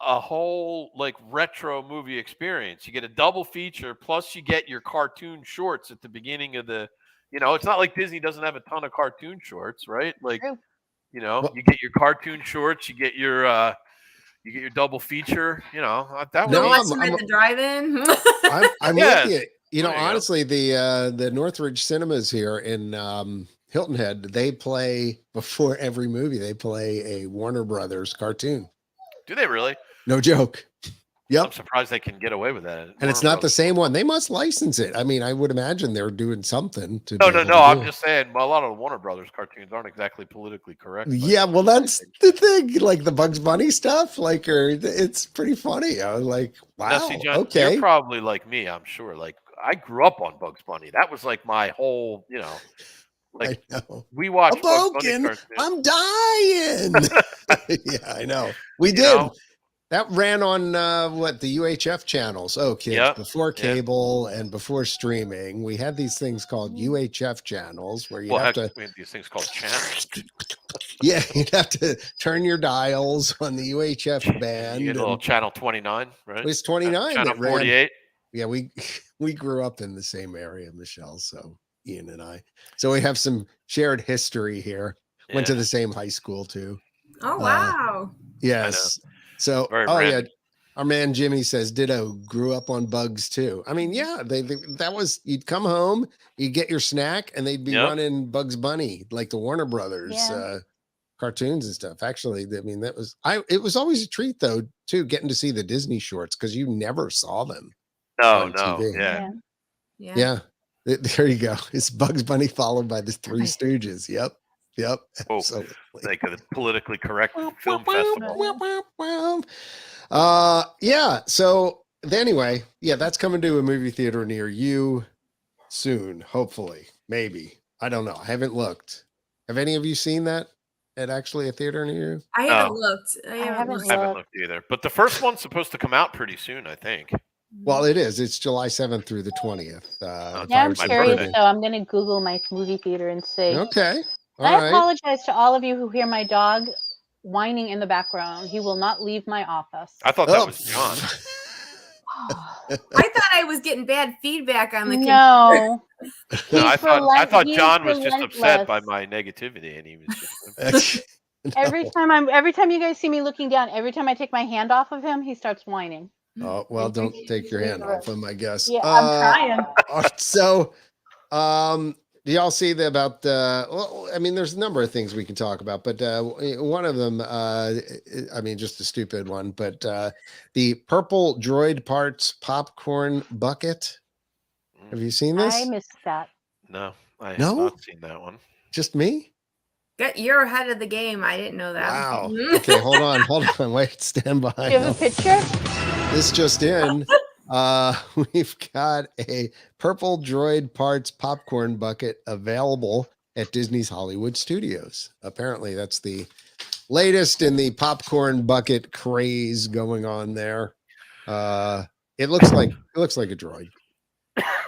a whole like retro movie experience? You get a double feature, plus you get your cartoon shorts at the beginning of the. It's not like Disney doesn't have a ton of cartoon shorts, right? Like, True. Well, you get your cartoon shorts, you get your double feature. That would Go no, be. watch them at the drive-in. I'm Yes. with you. There you go. Honestly, the Northridge Cinemas here in Hilton Head, they play before every movie. They play a Warner Brothers cartoon. Do they really? No joke. I'm Yep. surprised they can get away with that. And it's not the same one. They must license it. I mean, I would imagine they're doing something to. No. To I'm do. just saying. Well, a lot of the Warner Brothers cartoons aren't exactly politically correct. Yeah, well, that's the thing. Like the Bugs Bunny stuff, it's pretty funny. I was like, wow, Now, see, John, okay. you're probably like me, I'm sure. Like, I grew up on Bugs Bunny. That was like my whole, like I know. we watched Bugs Bunny Aboken, cartoons. I'm dying. Yeah, I know. We You did. know? That ran on the UHF channels. Oh, kids, Yep. before Yeah. cable and before streaming, we had these things called UHF channels where you have to. We have these things called channels. Yeah, you'd have to turn your dials on the UHF band. You get a little channel 29, right? It was 29 Channel that ran. 48. Yeah, we grew up in the same area, Michelle. So Ian and I. So we have some shared history here. Went to Yeah. the same high school too. Oh wow. Yes. So Very yeah, random. our man Jimmy says ditto, grew up on Bugs too. I mean, yeah, that was, you'd come home, you'd get your snack, and they'd be Yep. running Bugs Bunny, like the Warner Brothers Yeah. cartoons and stuff. Actually, I mean, it was always a treat though, too, getting to see the Disney shorts because you never saw them. No, on no. TV. Yeah. Yeah. There you go. It's Bugs Bunny followed by the Three Stooges. Yep. Oh, Absolutely. like a politically correct film festival. Yeah. So anyway, yeah, that's coming to a movie theater near you soon. Hopefully, maybe. I don't know. I haven't looked. Have any of you seen that at actually a theater near you? I haven't looked. I haven't looked. I haven't looked either. But the first one's supposed to come out pretty soon, I think. Well, it is. It's July 7th through the 20th. Yeah, I'm my curious, birthday. so I'm going to Google my movie theater and see. Okay. And All I right. apologize to all of you who hear my dog whining in the background. He will not leave my office. I thought that was John. I thought I was getting bad feedback on the No. No, I thought He's John was just upset by relentless. my negativity, and he was just. Every time you guys see me looking down, every time I take my hand off of him, he starts whining. Oh, well, don't take your hand off him, I guess. Yeah, I'm trying. All right, so, do y'all see about well, I mean, there's a number of things we can talk about, but one of them, I mean, just a stupid one, but the purple droid parts popcorn bucket. Have you seen this? I missed that. No, I have No? not seen that one. Just me? You're ahead of the game. I didn't know that. Wow. Okay, hold on. Wait, stand by. Do you have a picture? This just in. We've got a purple droid parts popcorn bucket available at Disney's Hollywood Studios. Apparently, that's the latest in the popcorn bucket craze going on there. It looks like a droid.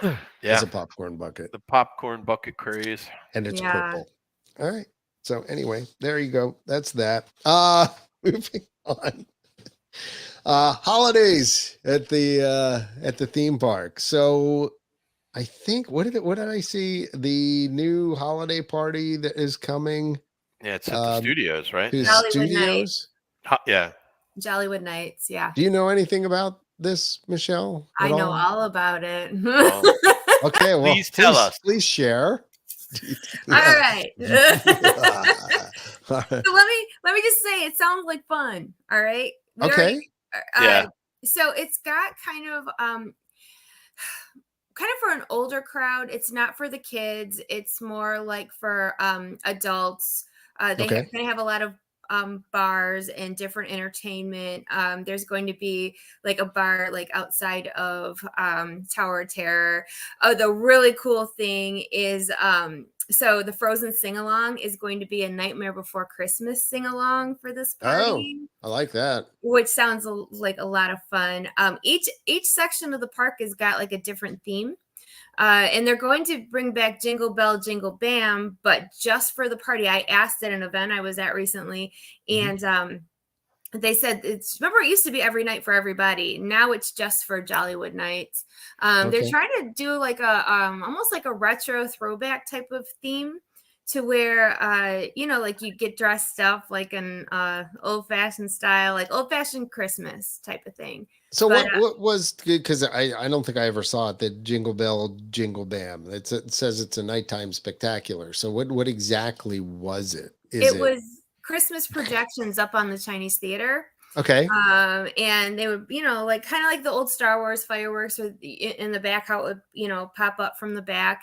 Yeah, It's a popcorn bucket, the popcorn bucket craze. and it's Yeah. purple. All right. So anyway, there you go. That's that. Moving on. Holidays at the theme park. So I think what did I see? The new holiday party that is coming Yeah, it's at the studios, right? to the Hollywood studios. Yeah. Jollywood Nights. Yeah. Do you know anything about this, Michelle? I at know all? all about it. Okay, well, Please tell us. Please share. All right. All right. So let me just say it sounds like fun. All right. We Okay. already- Yeah. So it's got kind of for an older crowd. It's not for the kids. It's more like for adults. They Okay. have a lot of bars and different entertainment. There's going to be like a bar like outside of Tower of Terror. Oh, the really cool thing is so the Frozen sing along is going to be a Nightmare Before Christmas sing along for this party. I like that. Which sounds like a lot of fun. Each section of the park has got like a different theme. And they're going to bring back Jingle Bell, Jingle Bam, but just for the party. I asked at an event I was at recently, and they said remember it used to be every night for everybody. Now it's just for Jollywood nights. They're trying to do like a almost like a retro throwback type of theme to where like you get dressed up like an old-fashioned style, like old-fashioned Christmas type of thing. So what was, because I don't think I ever saw it, that Jingle Bell, Jingle Bam. It says it's a nighttime spectacular. So what exactly was it? It was Christmas projections up on the Chinese Theater. Okay. And they would, like kind of like the old Star Wars fireworks with in the back, how it would, pop up from the back.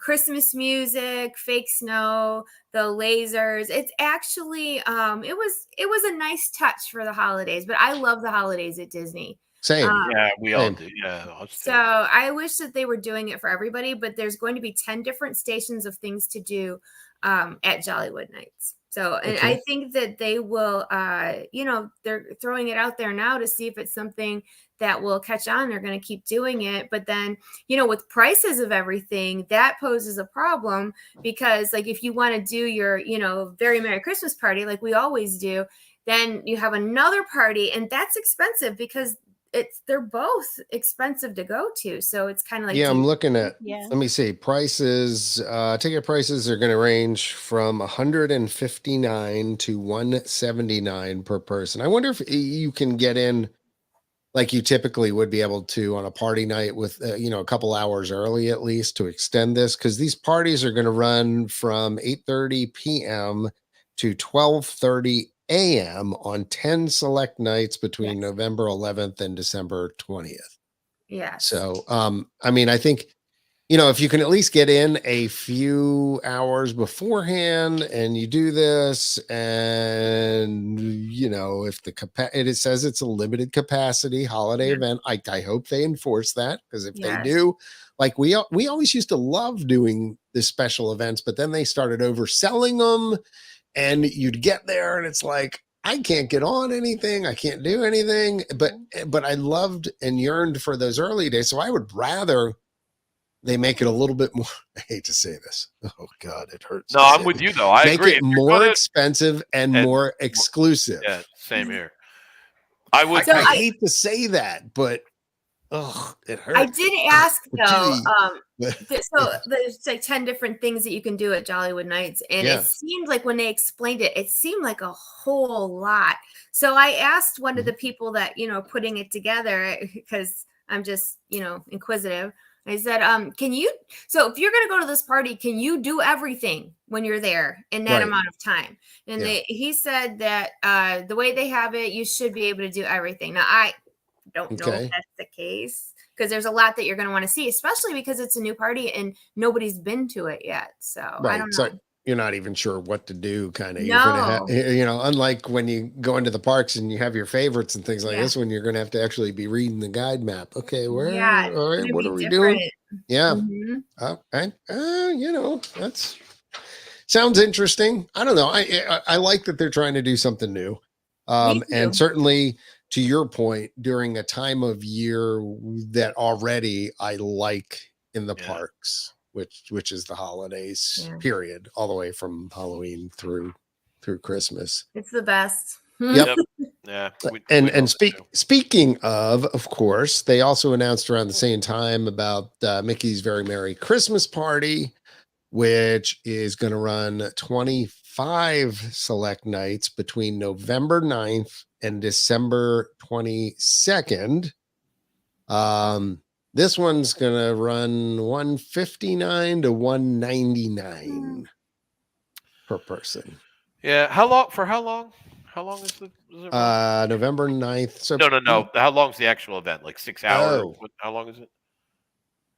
Christmas music, fake snow, the lasers. It's actually, it was a nice touch for the holidays, but I love the holidays at Disney. Same. Yeah, we all do. Yeah. So I wish that they were doing it for everybody, but there's going to be 10 different stations of things to do at Jollywood Nights. So, and I think that they will, they're throwing it out there now to see if it's something that will catch on. They're going to keep doing it. But then, with prices of everything, that poses a problem because, like, if you want to do your, very Merry Christmas party, like we always do, then you have another party, and that's expensive because they're both expensive to go to. So it's kind of like, I'm looking at, let me see, prices, ticket prices are going to range from $159 to $179 per person. I wonder if you can get in like you typically would be able to on a party night with, a couple hours early at least to extend this, because these parties are going to run from 8:30 p.m. to 12:30 a.m. on 10 select nights between November 11th and December 20th. Yeah. So, I think, if you can at least get in a few hours beforehand and you do this, and, if it says it's a limited capacity holiday event, I hope they enforce that, because if they do, like we always used to love doing the special events, but then they started overselling them. And you'd get there and it's like, I can't get on anything. I can't do anything. But I loved and yearned for those early days. So I would rather they make it a little bit more. I hate to say this. Oh God, it hurts. No, I'm with you though. I agree. Make it more expensive and more exclusive. Yeah, same here. I hate to say that, but it hurts. I did ask though. So there's like 10 different things that you can do at Jollywood Nights, and it seemed like when they explained it, it seemed like a whole lot. So I asked one of the people that putting it together, because I'm just inquisitive. I said, can you? So if you're going to go to this party, can you do everything when you're there in that amount of time? And he said that the way they have it, you should be able to do everything. Now I don't know if that's the case, because there's a lot that you're going to want to see, especially because it's a new party and nobody's been to it yet. So I don't know. So you're not even sure what to do, kind of. You're gonna unlike when you go into the parks and you have your favorites and things like this, when you're going to have to actually be reading the guide map. Okay, all right, what are we doing? Yeah. Okay. That's sounds interesting. I don't know. I like that they're trying to do something new. And certainly, to your point, during a time of year that already I like in the parks, which is the holidays period, all the way from Halloween through Christmas. It's the best. Yep. Yeah. Speaking of course, they also announced around the same time about Mickey's Very Merry Christmas Party, which is going to run 25 select nights between November 9th and December 22nd. This one's going to run $159 to $199 per person. Yeah. How long? For how long? How long is it? November 9th. So No. How long is the actual event? Like 6 hours? How long is it?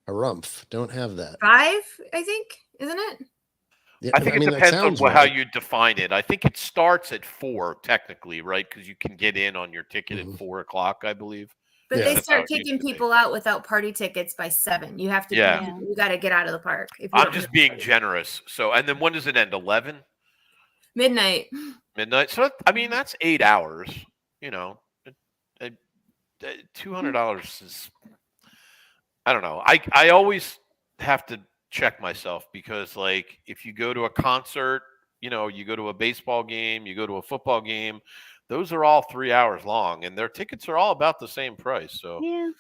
A rumph. Don't have that. 5, I think, isn't it? Yeah, I think I it mean, that depends on sounds how right. you define it. I think it starts at 4 technically, right? Because you can get in on your ticket at Mhm. 4 o'clock, I believe. But At they Yeah. least that's how start it used kicking to be. people out without party tickets by 7. You have to be Yeah, Yeah. you got to get out of the park if you I'm don't have just being party. generous. So, and then when does it end? 11 Midnight. midnight. So, I mean, that's 8 hours. You know, it- $200 is. I don't know. I always have to check myself because, like, if you go to a concert, you go to a baseball game, you go to a football game, those are all 3 hours long, and their tickets are all about the same price. So, Yeah,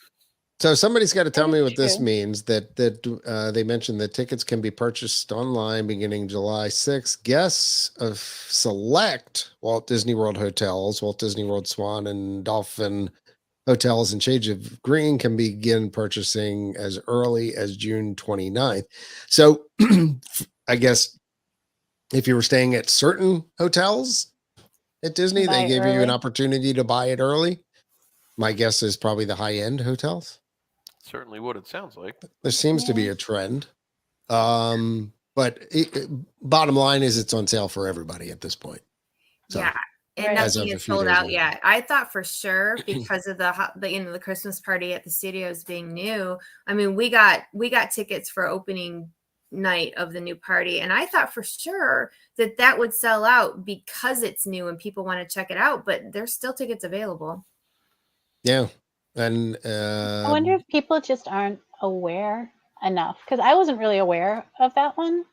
So somebody's got to that tell is me what this true. means. That they mentioned that tickets can be purchased online beginning July 6th. Guests of select Walt Disney World hotels, Walt Disney World Swan and Dolphin hotels and Shades of Green can begin purchasing as early as June 29th. So I guess if you were staying at certain hotels at Disney, they Buy gave you an early. opportunity to buy it early. My guess is probably the high end hotels. certainly what it sounds like. There seems to be Yeah. a trend. But bottom line is it's on sale for everybody at this point. So Yeah. And Right. as nothing of a is few sold days out ago. yet. I thought for sure because of the Christmas party at the studios being new. I mean, we got tickets for opening night of the new party, and I thought for sure that would sell out because it's new and people want to check it out. But there's still tickets available. Yeah. And I wonder if people just aren't aware enough because I wasn't really aware of that one,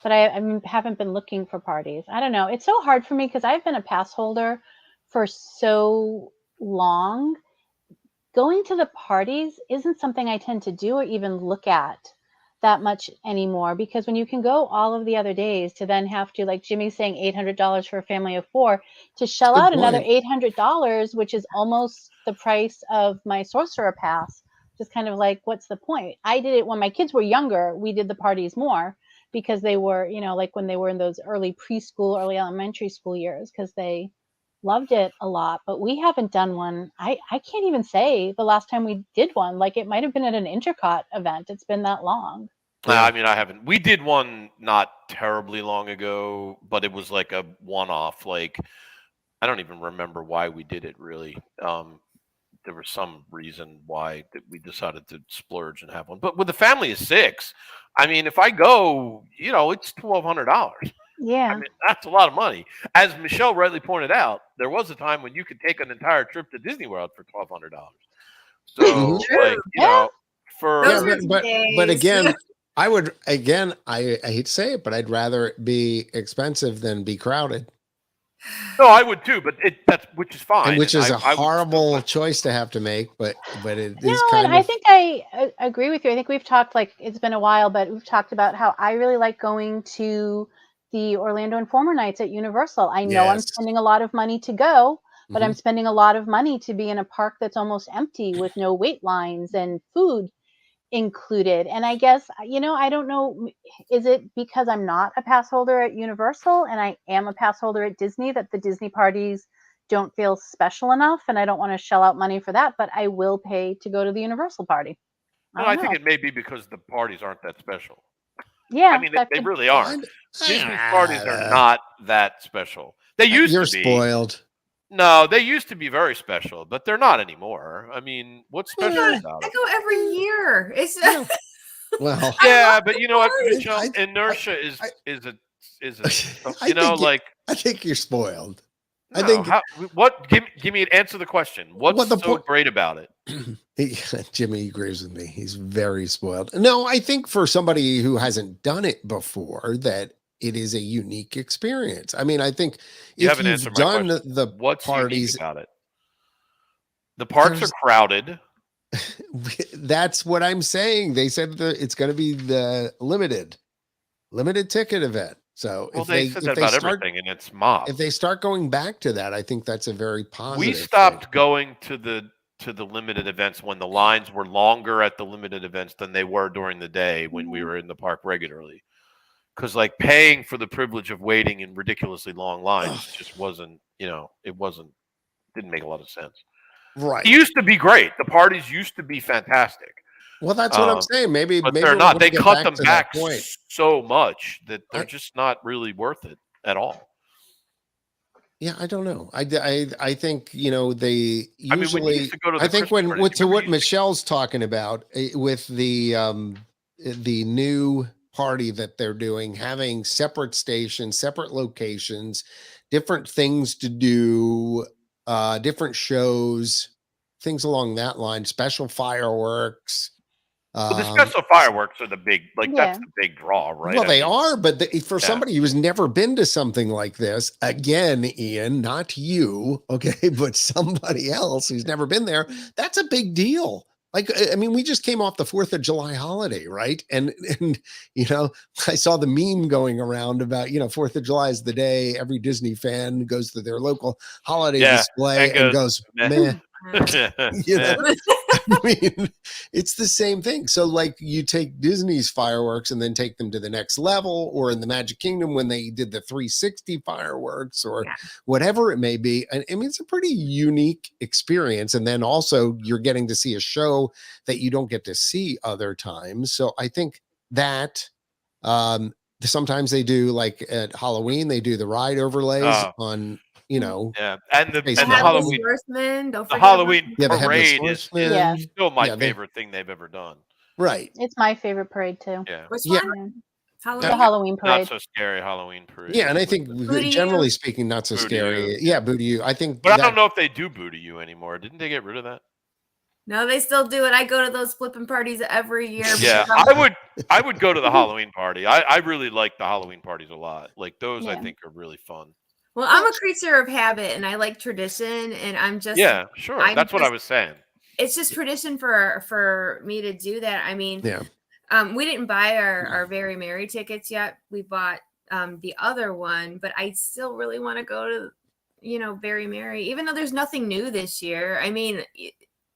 but haven't been looking for parties. I don't know. It's so hard for me because I've been a pass holder for so long. Going to the parties isn't something I tend to do or even look at that much anymore because when you can go all of the other days to then have to, like Jimmy's saying, $800 for a family of 4, to shell good out another point. $800, which is almost the price of my sorcerer pass, just kind of like, what's the point? I did it when my kids were younger. We did the parties more because they were, like when they were in those early preschool, early elementary school years, because they loved it a lot, but we haven't done one. I can't even say the last time we did one. Like it might have been at an INTERCOT event. It's been that long. Yeah. I mean, I haven't. We did one not terribly long ago, but it was like a one-off. Like, I don't even remember why we did it really. There was some reason why that we decided to splurge and have one. But with a family of 6, I mean, if I go, it's $1,200. I Yeah. mean, that's a lot of money. As Michelle rightly pointed out, there was a time when you could take an entire trip to Disney World for $1,200. Mhm. So, True. Yeah. Yeah, Those for were but days. again, I hate to say it, but I'd rather it be expensive than be crowded. no, I would too, but that's which is fine, And which is a I would still horrible choice to have to make, but it No, is and kind I of think I agree with you. I think we've talked, like, it's been a while, but we've talked about how I really like going to the Orlando Informer nights at Universal. I know I'm yes. spending a lot of money to go, but Mhm. I'm spending a lot of money to be in a park that's almost empty with no wait lines and food included. And I guess, I don't know, is it because I'm not a pass holder at Universal and I am a pass holder at Disney that the Disney parties don't feel special enough and I don't want to shell out money for that, but I will pay to go to the Universal party. I No, don't I think know. it may be because the parties aren't that special. I Yeah, mean, that they could. really I, aren't. Disney's parties are I, not that special. They used you're to be. spoiled. No, they used to be very special, but they're not anymore. I mean, what's I special go, about I them? go every year. It's Yeah. Well, I Yeah, love but the you know what, party. Michelle? I, Inertia is I, is a is a I think like I think you're spoiled. I no. think How? What? Give me an answer the question. What's what the so point. great about it? Jimmy agrees with me. He's very spoiled. No, I think for somebody who hasn't done it before, that it is a unique experience. I mean, I think You if haven't you've answered my done question. the What's unique parties, about it? The parks are there's crowded. that's what I'm saying. They said that it's going to be the limited ticket event. So Well, they said that about everything, and it's if mobbed. they start going back to that, I think that's a very We positive thing. stopped going to the limited events when the lines were longer at the limited events than they were during the day when we Yeah. were in the park regularly. Because like paying for the privilege of waiting in ridiculously long lines Ugh, just wasn't, didn't make a lot of sense. It right. used to be great. The parties used to be fantastic. Well, that's what I'm saying. Maybe But maybe they're we're not. going They to get cut back them to that back point. so much that they're I, just not really worth it at all. yeah, I don't know. I think they I mean, when you usually. used to go to I the think Christmas when parties, you to remember you what used to Michelle's talking about with the new party that they're doing, having separate stations, separate locations, different things to do, different shows, things along that line, special fireworks. well, the Um, special fireworks are the big, like that's Yeah. the big draw, right? Well, I they mean, are, but for yeah, somebody who's never been to something like this, again, Ian, not you, okay, but somebody else who's never been there, that's a big deal. Like, I mean, we just came off the 4th of July holiday, right? And I saw the meme going around about, 4th of July is the day every Disney fan goes to their local holiday yeah, display and and goes, goes, meh, meh, you meh. know, I mean, it's the same thing. So, like, you take Disney's fireworks and then take them to the next level, or in the Magic Kingdom when they did the 360 fireworks, or Yeah. whatever it may be. And I mean, it's a pretty unique experience. And then also, you're getting to see a show that you don't get to see other times. So, I think that sometimes they do, like at Halloween, they do the ride overlays Oh, on, yeah, and the Space The and the Headless Mountain. Halloween Horseman, don't the forget about Halloween Yeah, the Headless parade is Yeah. Horseman. still my Yeah, they favorite thing they've ever done. right. It's my favorite parade too. Yeah, which Yeah, one? Yeah. The Halloween? Halloween not parade. so scary Halloween parade. yeah, and I think Boo to you? generally speaking, not so Boo to you. scary. Yeah, boo to you. I think But I that don't know if they do boo to you anymore. Didn't they get rid of that? No, they still do it. I go to those flipping parties every year. Yeah, because I'm- I would go to the Halloween party. I really like the Halloween parties a lot. Like those, I Yeah. think are really fun. well, I'm a creature of habit and I like tradition, and Yeah, sure. That's what I was saying. it's just tradition for me to do that. I mean, yeah. we didn't buy our Very Merry tickets yet. We bought the other one, but I still really want to go to Very Merry, even though there's nothing new this year. I mean,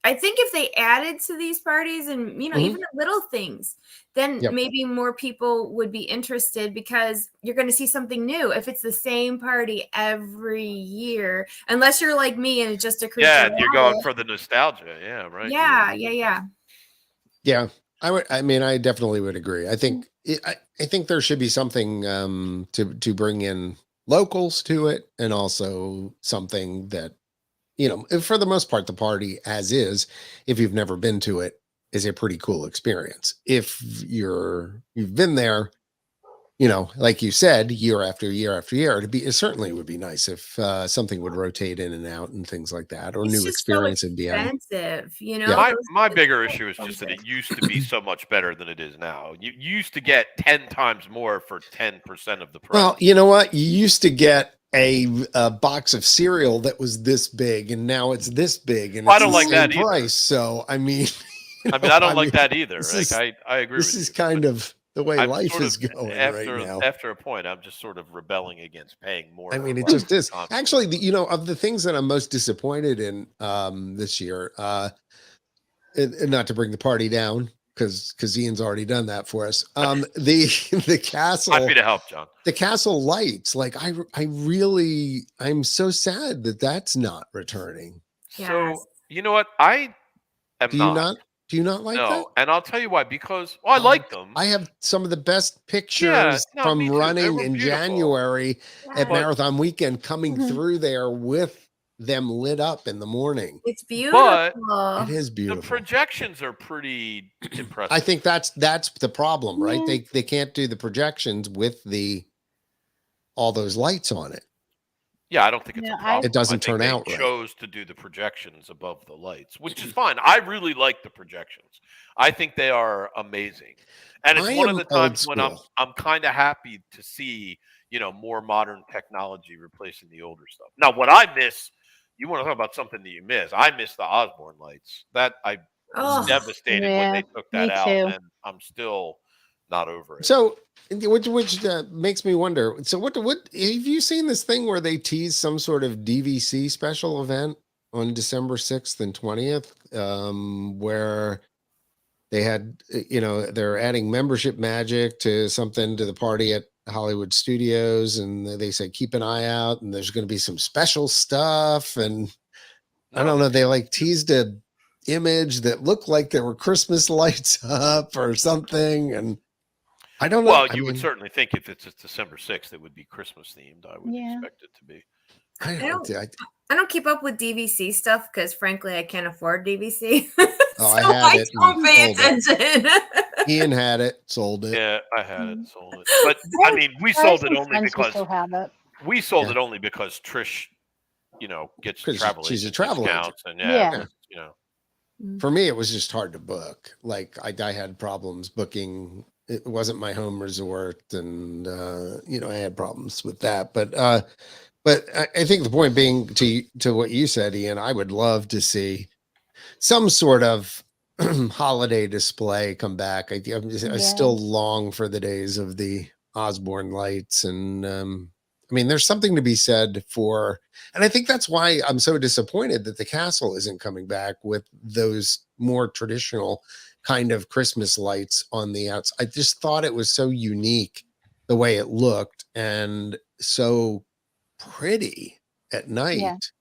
I think if they added to these parties and Mhm. even the little things, then Yep. maybe more people would be interested because you're going to see something new. If it's the same party every year, unless you're like me and it's just a creature. Yeah, of you're going habit. for the nostalgia. Yeah, right. Yeah. Yeah, I mean, I definitely would agree. I think I think there should be something to bring in locals to it, and also something that for the most part, the party as is, if you've never been to it, is a pretty cool experience. If you've been there, like you said, year after year after year, it certainly would be nice if something would rotate in and out and things like that, or It's new just so experience would be added. expensive, Yeah. My those bigger tickets issue are is just that it expensive. used to be so much better than it is now. You used to get 10 times more for 10% of the price. Well, you know what? You used to get a box of cereal that was this big, and now it's this big, and I it's don't the like same that either. price. So, I mean, I mean, I don't like that either. this Like, is- I agree with this is you. kind of the way I'm life sort is of going right now. after a point, I'm just sort of rebelling against paying more. I mean, for it less just is. constantly. Actually, of the things that I'm most disappointed in this year, and not to bring the party down because Ian's already done that for us. The castle, Happy to help, John. the castle lights. Like I'm so sad that that's not returning. Yes. So you know what? I am Do you not? Do you not like that? No, and I'll tell you why. Because I like them. I have some of the best Yeah, pictures no, from me too. They running were in beautiful. January at Yes. Marathon Weekend coming Mhm. through there with them lit up in the morning. It's beautiful. It is The beautiful. projections are pretty impressive. I think that's the problem, right? Yeah. They can't do the projections with all those lights on it. Yeah, I don't think it's No, a problem. It doesn't I think turn they out right. chose to do the projections above the lights, which is fine. I really like the projections. I think they are amazing. And it's I one of am the times old when I'm school. kind of happy to see, more modern technology replacing the older stuff. Now, what I miss, you want to talk about something that you miss. I miss the Osborne lights. That I was Oh, devastated when Yeah, they took that me out, too. and I'm still not over it. So, which makes me wonder. So, what have you seen this thing where they tease some sort of DVC special event on December 6th and 20th, where they had, they're adding membership magic to something to the party at Hollywood Studios, and they say keep an eye out, and there's going to be some special stuff, and I don't know. They like teased image that looked like there were Christmas lights up or something. And I don't know. Well, I you would mean, certainly think if it's December 6th, it would be Christmas themed. I would Yeah. expect it to be. I don't keep up with DVC stuff because frankly I can't afford DVC. Oh, So I had it don't and pay sold it. attention. Ian had it, sold it. Yeah, I had it, Mm. sold it. But I mean, we I have sold it some only friends who because still have it. Trish, gets 'Cause travel she's a agent travel agent. discounts, and Yeah. For me, it was just hard to book. Like I had problems booking. It wasn't my home resort, and I had problems with that. But I think the point being to what you said, Ian, I would love to see some sort of holiday display come back. I Yeah. still long for the days of the Osborne lights, and I mean, there's something to be said for, and I think that's why I'm so disappointed that the castle isn't coming back with those more traditional kind of Christmas lights on the outside. I just thought it was so unique the way it looked and so pretty at night,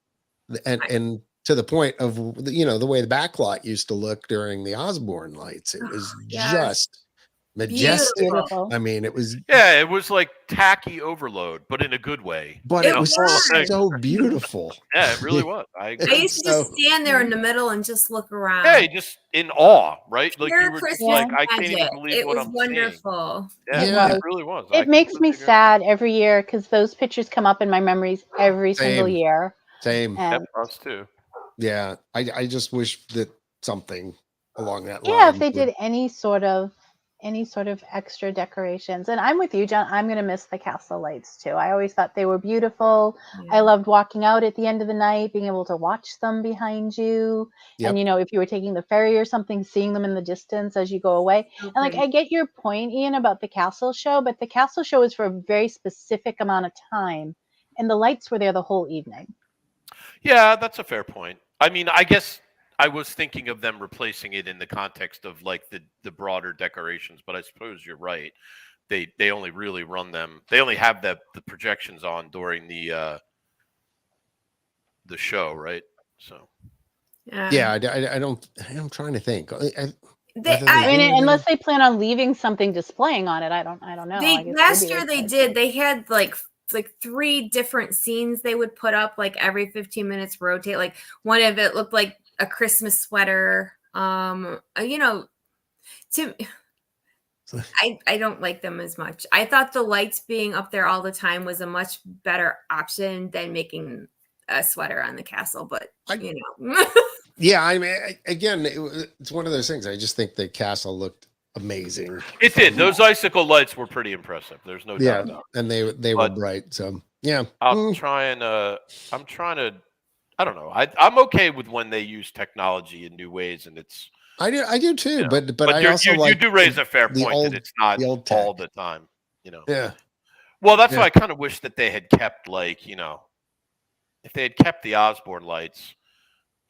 and to the point of the way the backlot used to look during the Osborne lights. It was Yes. just majestic. Beautiful. I mean, it was it was like tacky overload, but in a good way. but It it was was. so beautiful. Yeah, it really was. I I agree. used to just stand there in the middle and just look around. Yeah, just in awe, right? Like Pure you were just Christmas like, I can't even magic. believe It what was I'm wonderful. seeing. Yeah. It really was. It makes me sad every year because those pictures come up in my memories every single Same. year. Same. And us too. Yeah. I just wish that something along that line. yeah, if they did any sort of extra decorations. And I'm with you, John. I'm going to miss the castle lights too. I always thought they were beautiful. Yeah. I loved walking out at the end of the night, being able to watch them behind you. Yep. And if you were taking the ferry or something, seeing them in the distance as you go away. And like, I get your point, Ian, about the castle show, but the castle show is for a very specific amount of time, and the lights were there the whole evening. Yeah, that's a fair point. I mean, I guess I was thinking of them replacing it in the context of like the broader decorations, but I suppose you're right. They only really run them. They only have the projections on during the show, right? So yeah, I'm trying to think. Unless they plan on leaving something displaying on it, I don't know. Last year they did. They had like 3 different scenes they would put up like every 15 minutes rotate. Like one of it looked like a Christmas sweater. I don't like them as much. I thought the lights being up there all the time was a much better option than making a sweater on the castle, but yeah, I mean, again, it's one of those things. I just think the castle looked amazing. It did. Those icicle lights were pretty impressive. There's no doubt about it. And they were bright. So yeah, I'm trying to. I don't know. I'm okay with when they use technology in new ways, and it's. I do too. But I you, also you do raise a fair point old, that it's not all the time. Yeah. Well, that's why I kind of wish that they had kept if they had kept the Osborne lights,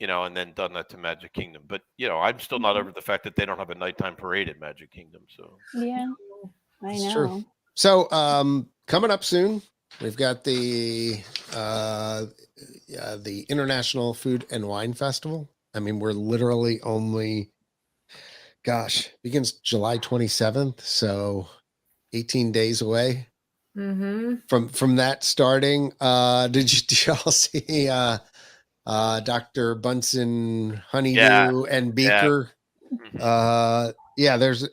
and then done that to Magic Kingdom. But I'm still not over the fact that they don't have a nighttime parade at Magic Kingdom. So yeah, I know. True. So coming up soon, we've got the International Food and Wine Festival. I mean, we're literally only, begins July 27th, so 18 days away from that starting. Did y'all see Dr. Bunsen Honeydew and Beaker? There's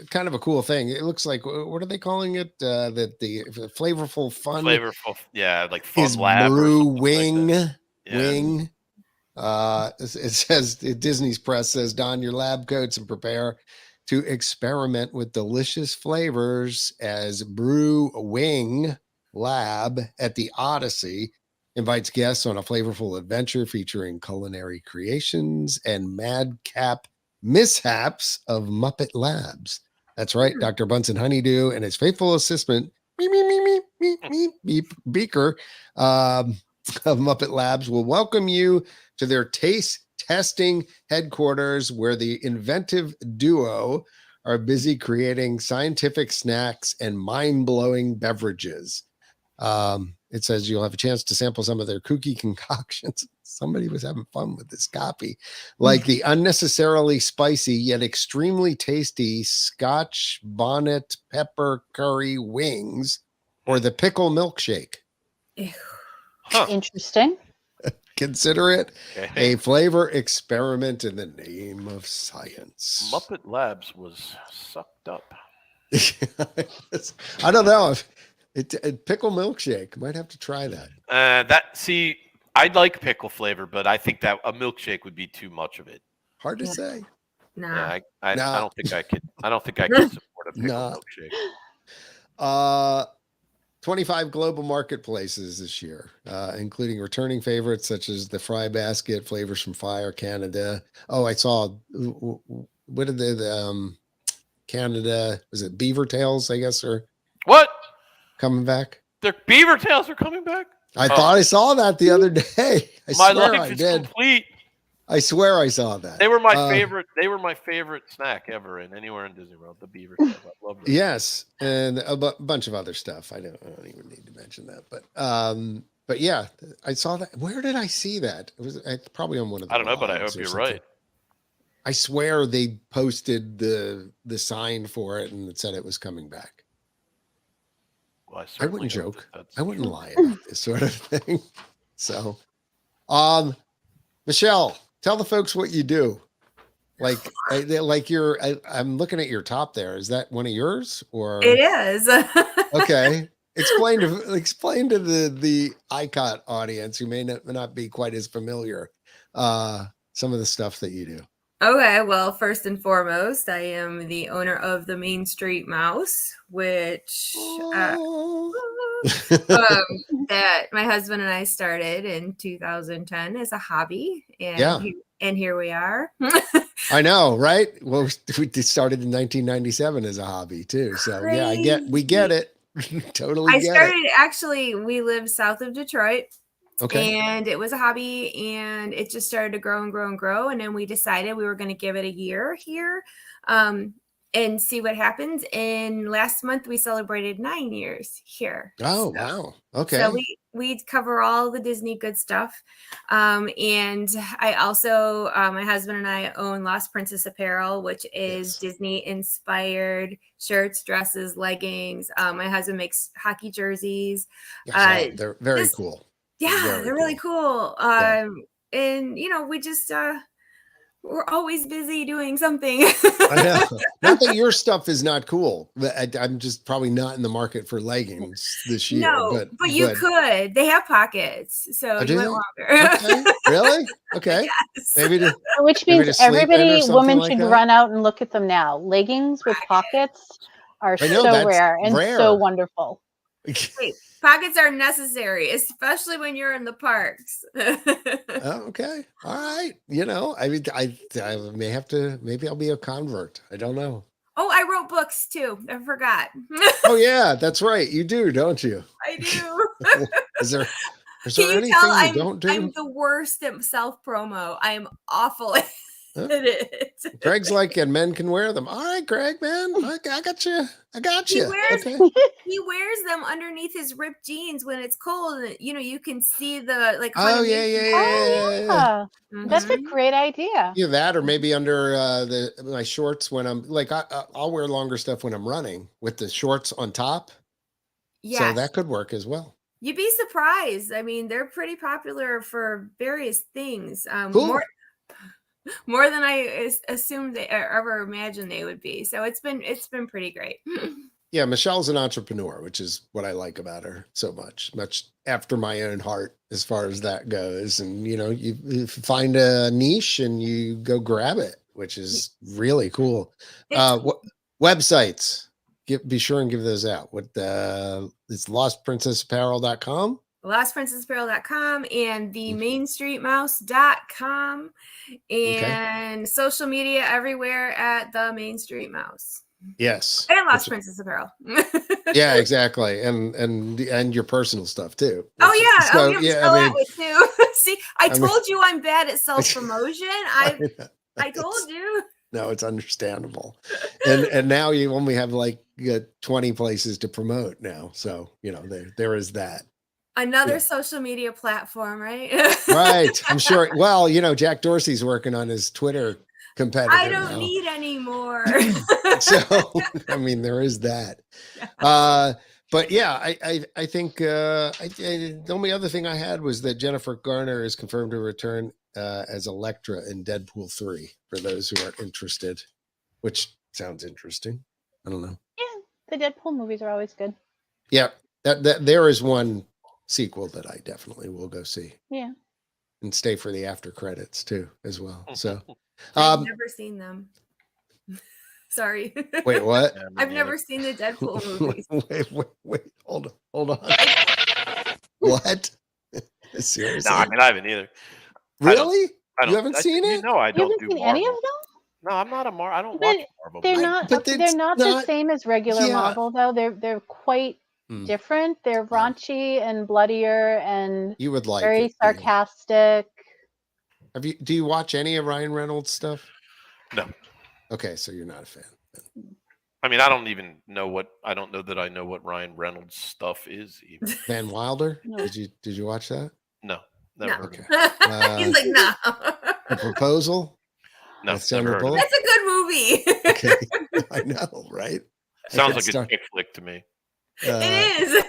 kind of a cool thing. It looks like, what are they calling it? That the flavorful fun. Flavorful, like fun is lab brew wing. Like wing. It says Disney's press says don your lab coats and prepare to experiment with delicious flavors as Brew Wing Lab at the Odyssey invites guests on a flavorful adventure featuring culinary creations and madcap mishaps of Muppet Labs. That's right. Dr. Bunsen Honeydew and his faithful assistant, Beaker of Muppet Labs will welcome you to their taste testing headquarters, where the inventive duo are busy creating scientific snacks and mind-blowing beverages. It says you'll have a chance to sample some of their kooky concoctions. Somebody was having fun with this copy, like the unnecessarily spicy yet extremely tasty Scotch bonnet pepper curry wings, or the pickle milkshake. Huh. Interesting. Consider it Okay. a flavor experiment in the name of science. Muppet Labs was sucked up. I don't know if pickle milkshake. Might have to try that. I like pickle flavor, but I think that a milkshake would be too much of it. Hard to say. Nah. Yeah, I Nah. don't think I could. I don't think I could support a pickle Nah. milkshake. 25 global marketplaces this year, including returning favorites such as the Fry Basket, Flavors from Fire, Canada. Oh, I saw, what did the Canada, was it Beaver Tails, I guess, are What? coming back? Their beaver tails are coming back? I thought I saw that the other day. I My swear life I is did. complete. I swear I saw that. They were my favorite. They were my favorite snack ever in anywhere in Disney World. The beaver tails. I love them. Yes, and a bunch of other stuff. I don't even need to mention that, but yeah, I saw that. Where did I see that? It was probably on one of the. I don't know, but I blogs hope or you're something. right. I swear they posted the sign for it and it said it was coming back. Well, I wouldn't certainly hope joke. that's I wouldn't true. lie about this sort of thing. So, Michelle, tell the folks what you do. Like I'm looking at your top there. Is that one of yours or? It is. Okay. Explain to the ICOT audience who may not be quite as familiar, some of the stuff that you do. Okay, well, first and foremost, I am the owner of the Main Street Mouse, which that my husband and I started in 2010 as a hobby, and Yeah. Here we are. I know, right? Well, we started in 1997 as a hobby too. So yeah, we get it. Totally I get started it. Actually, we live south of Detroit. Okay. And it was a hobby, and it just started to grow and grow and grow. And then we decided we were going to give it a year here and see what happens. And last month we celebrated 9 years here. Oh, wow. Okay. So we cover all the Disney good stuff. And I also, my husband and I own Lost Princess Apparel, which is Disney inspired shirts, dresses, leggings. My husband makes hockey jerseys. They're very cool. Yeah, they're really cool. And we just we're always busy doing something. I know. Not that your stuff is not cool. I'm just probably not in the market for leggings this year. No, but you could. They have pockets, so you went longer. Okay. Really? Okay. Yes. Which means women should run out and look at them now. Leggings with pockets are so rare and so wonderful. Wait, pockets are necessary, especially when you're in the parks. Okay. All right. I mean, I may have to, maybe I'll be a convert. I don't know. Oh, I wrote books too. I forgot. Oh yeah, that's right. You do, don't you? I do. Is there Can you anything tell you don't do? I'm the worst at self promo. I'm awful at it. Greg's like, and men can wear them. All right, Greg, man. I got you. He wears them underneath his ripped jeans when it's cold. And, you can see the like. Oh yeah. That's a great idea. Yeah, that, or maybe under my shorts when I'm like, I'll wear longer stuff when I'm running with the shorts on top. Yeah, so that could work as well. You'd be surprised. I mean, they're pretty popular for various things. Cool. More than I assumed they ever imagined they would be. So it's been pretty great. Yeah, Michelle's an entrepreneur, which is what I like about her so much after my own heart as far as that goes. And, you find a niche and you go grab it, which is really cool. Websites, be sure and give those out. It's lostprincessapparel.com. lostprincessapparel.com and the mainstreetmouse.com and social media everywhere at the Main Street Mouse. Yes. And Lost Princess Apparel. Yeah, exactly. And your personal stuff too. Oh yeah. That way too. See, I told you I'm bad at self-promotion. I told you. No, it's understandable. And now you only have like got 20 places to promote now. So, there is that. Another Yeah. social media platform, right? Right. I'm sure. Well, Jack Dorsey's working on his Twitter competitor I don't now. need any more. So, I mean, there is that. Yeah. But yeah, I think the only other thing I had was that Jennifer Garner is confirmed to return as Elektra in Deadpool 3 for those who are interested, which sounds interesting. I don't know. Yeah, the Deadpool movies are always good. Yeah, that there is one sequel that I definitely will go see. Yeah. And stay for the after credits too, as well. So I've never seen them. Sorry. Wait, what? I've never seen the Deadpool movies. Wait. Hold on. What? Seriously? No, I mean I haven't either. Really? I don't, You haven't seen it? No, I You don't haven't do seen Marvel. any of them? No, I'm not a Marvel. I don't But watch Marvel. They're movies. not. But They're it's not the not- same as regular Yeah. Marvel, though. They're quite different. They're raunchy and bloodier and You would like very it. sarcastic. Do you watch any of Ryan Reynolds stuff? No. Okay, so you're not a fan. I mean, I don't know that I know what Ryan Reynolds stuff is even. Van Wilder? No. Did you watch that? No, never No. heard Okay. He's like, no. The Proposal? No, With never Sandra heard of Bullock? it. That's a good movie. Okay. I know, right? Sounds like a chick flick to me. It is.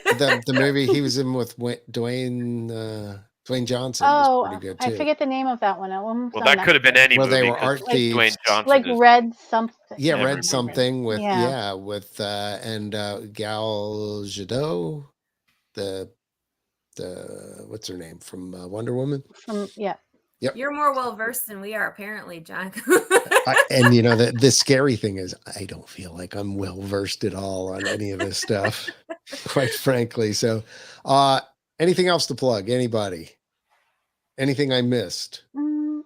The movie he was in with Dwayne Johnson Oh, was pretty good too. I forget the name of that one. Well, that could have been any Well, movie. they were 'cause art Dwayne thieves. Johnson like is Red something. Yeah, every read movie. something with Yeah. with and Gal Gadot, the what's her name from Wonder Woman. You're more well versed than we are, apparently, John. And the scary thing is, I don't feel like I'm well versed at all on any of this stuff, quite frankly. So, anything else to plug? Anybody? Anything I missed? I don't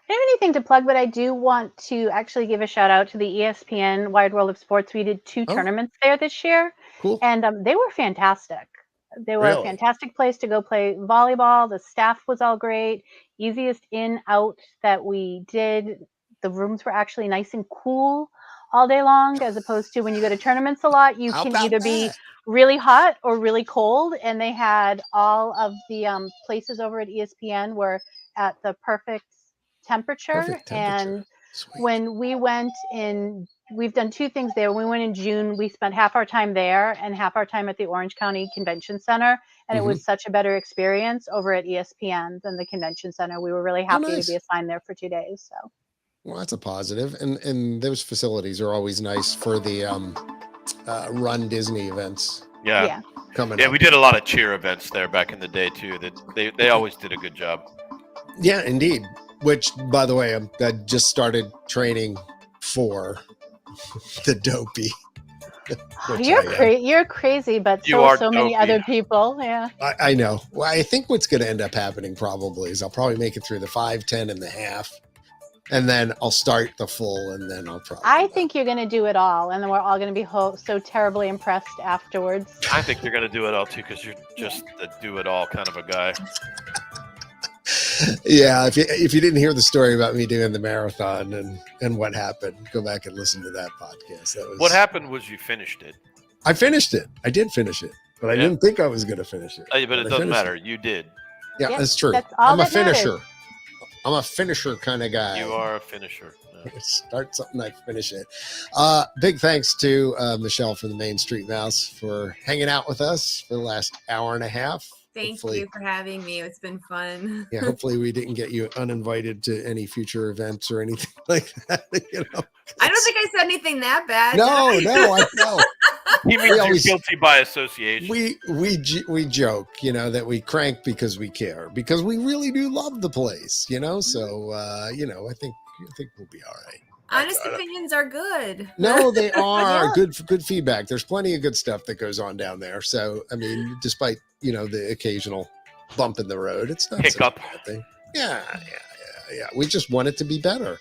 have anything to plug, but I do want to actually give a shout out to the ESPN Wide World of Sports. We did 2 tournaments there this year, Cool. and they were fantastic. They were Really? a fantastic place to go play volleyball. The staff was all great. Easiest in out that we did. The rooms were actually nice and cool all day long, as opposed to when you go to tournaments a lot, you How can about either be that? really hot or really cold. And they had all of the places over at ESPN were at the perfect temperature. Perfect temperature. And Sweet. when we went in, we've done 2 things there. When we went in June, we spent half our time there and half our time at the Orange County Convention Center. And it was such a better experience over at ESPN than the convention center. We were really happy nice. to be assigned there for 2 days. So, Well, that's a positive, and those facilities are always nice for the Run Disney events Yeah. coming Yeah, up. we did a lot of cheer events there back in the day too. That they always did a good job. Yeah, indeed. Which, by the way, I just started training for the dopey. you're crazy, but You so are are so many dopey. other people. Yeah. I know. Well, I think what's going to end up happening probably is I'll probably make it through the 5, 10, and the half, and then I'll start the full, and then I'll probably. I think you're going to do it all, and then we're all going to be so terribly impressed afterwards. I think you're going to do it all too because you're just a do it all kind of a guy. Yeah, if you didn't hear the story about me doing the marathon and what happened, go back and listen to that podcast. What happened was you finished it. I finished it. I did finish it, but I didn't think I was going to finish it. But it I doesn't finished matter. it. You did. Yeah, Yep, that's true. that's all I'm a that matters. finisher. I'm a finisher kind of guy. You are a finisher. Yeah. Start something, I finish it. Big thanks to Michelle from the Main Street Mouse for hanging out with us for the last hour and a half. Thank you for having me. It's been fun. Yeah, hopefully we didn't get you uninvited to any future events or anything like that. I don't think I said anything that bad. No, I know. He means you're guilty by association. We joke, that we crank because we care, because we really do love the place, So I think we'll be all right. Honest opinions are good. No, they are good feedback. There's plenty of good stuff that goes on down there. So I mean, despite the occasional bump in the road, it's not Hiccup. such a bad thing. Yeah. We just want it to be better.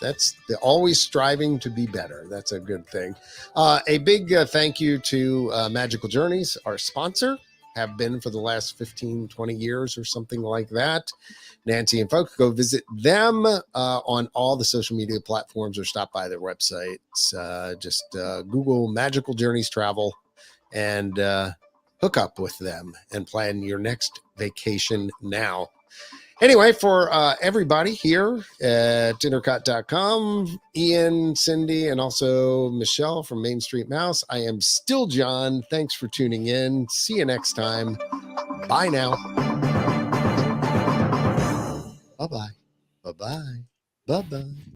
That's always striving to be better. That's a good thing. A big thank you to Magical Journeys, our sponsor. have been for the last 15, 20 years or something like that. Nancy and folks, go visit them on all the social media platforms or stop by their website. Just Google Magical Journeys Travel and hook up with them and plan your next vacation now. Anyway, for everybody here at INTERCOT.com, Ian, Cindy, and also Michelle from Main Street Mouse, I am still John. Thanks for tuning in. See you next time. Bye now. Bye-bye. Bye-bye. Bye-bye.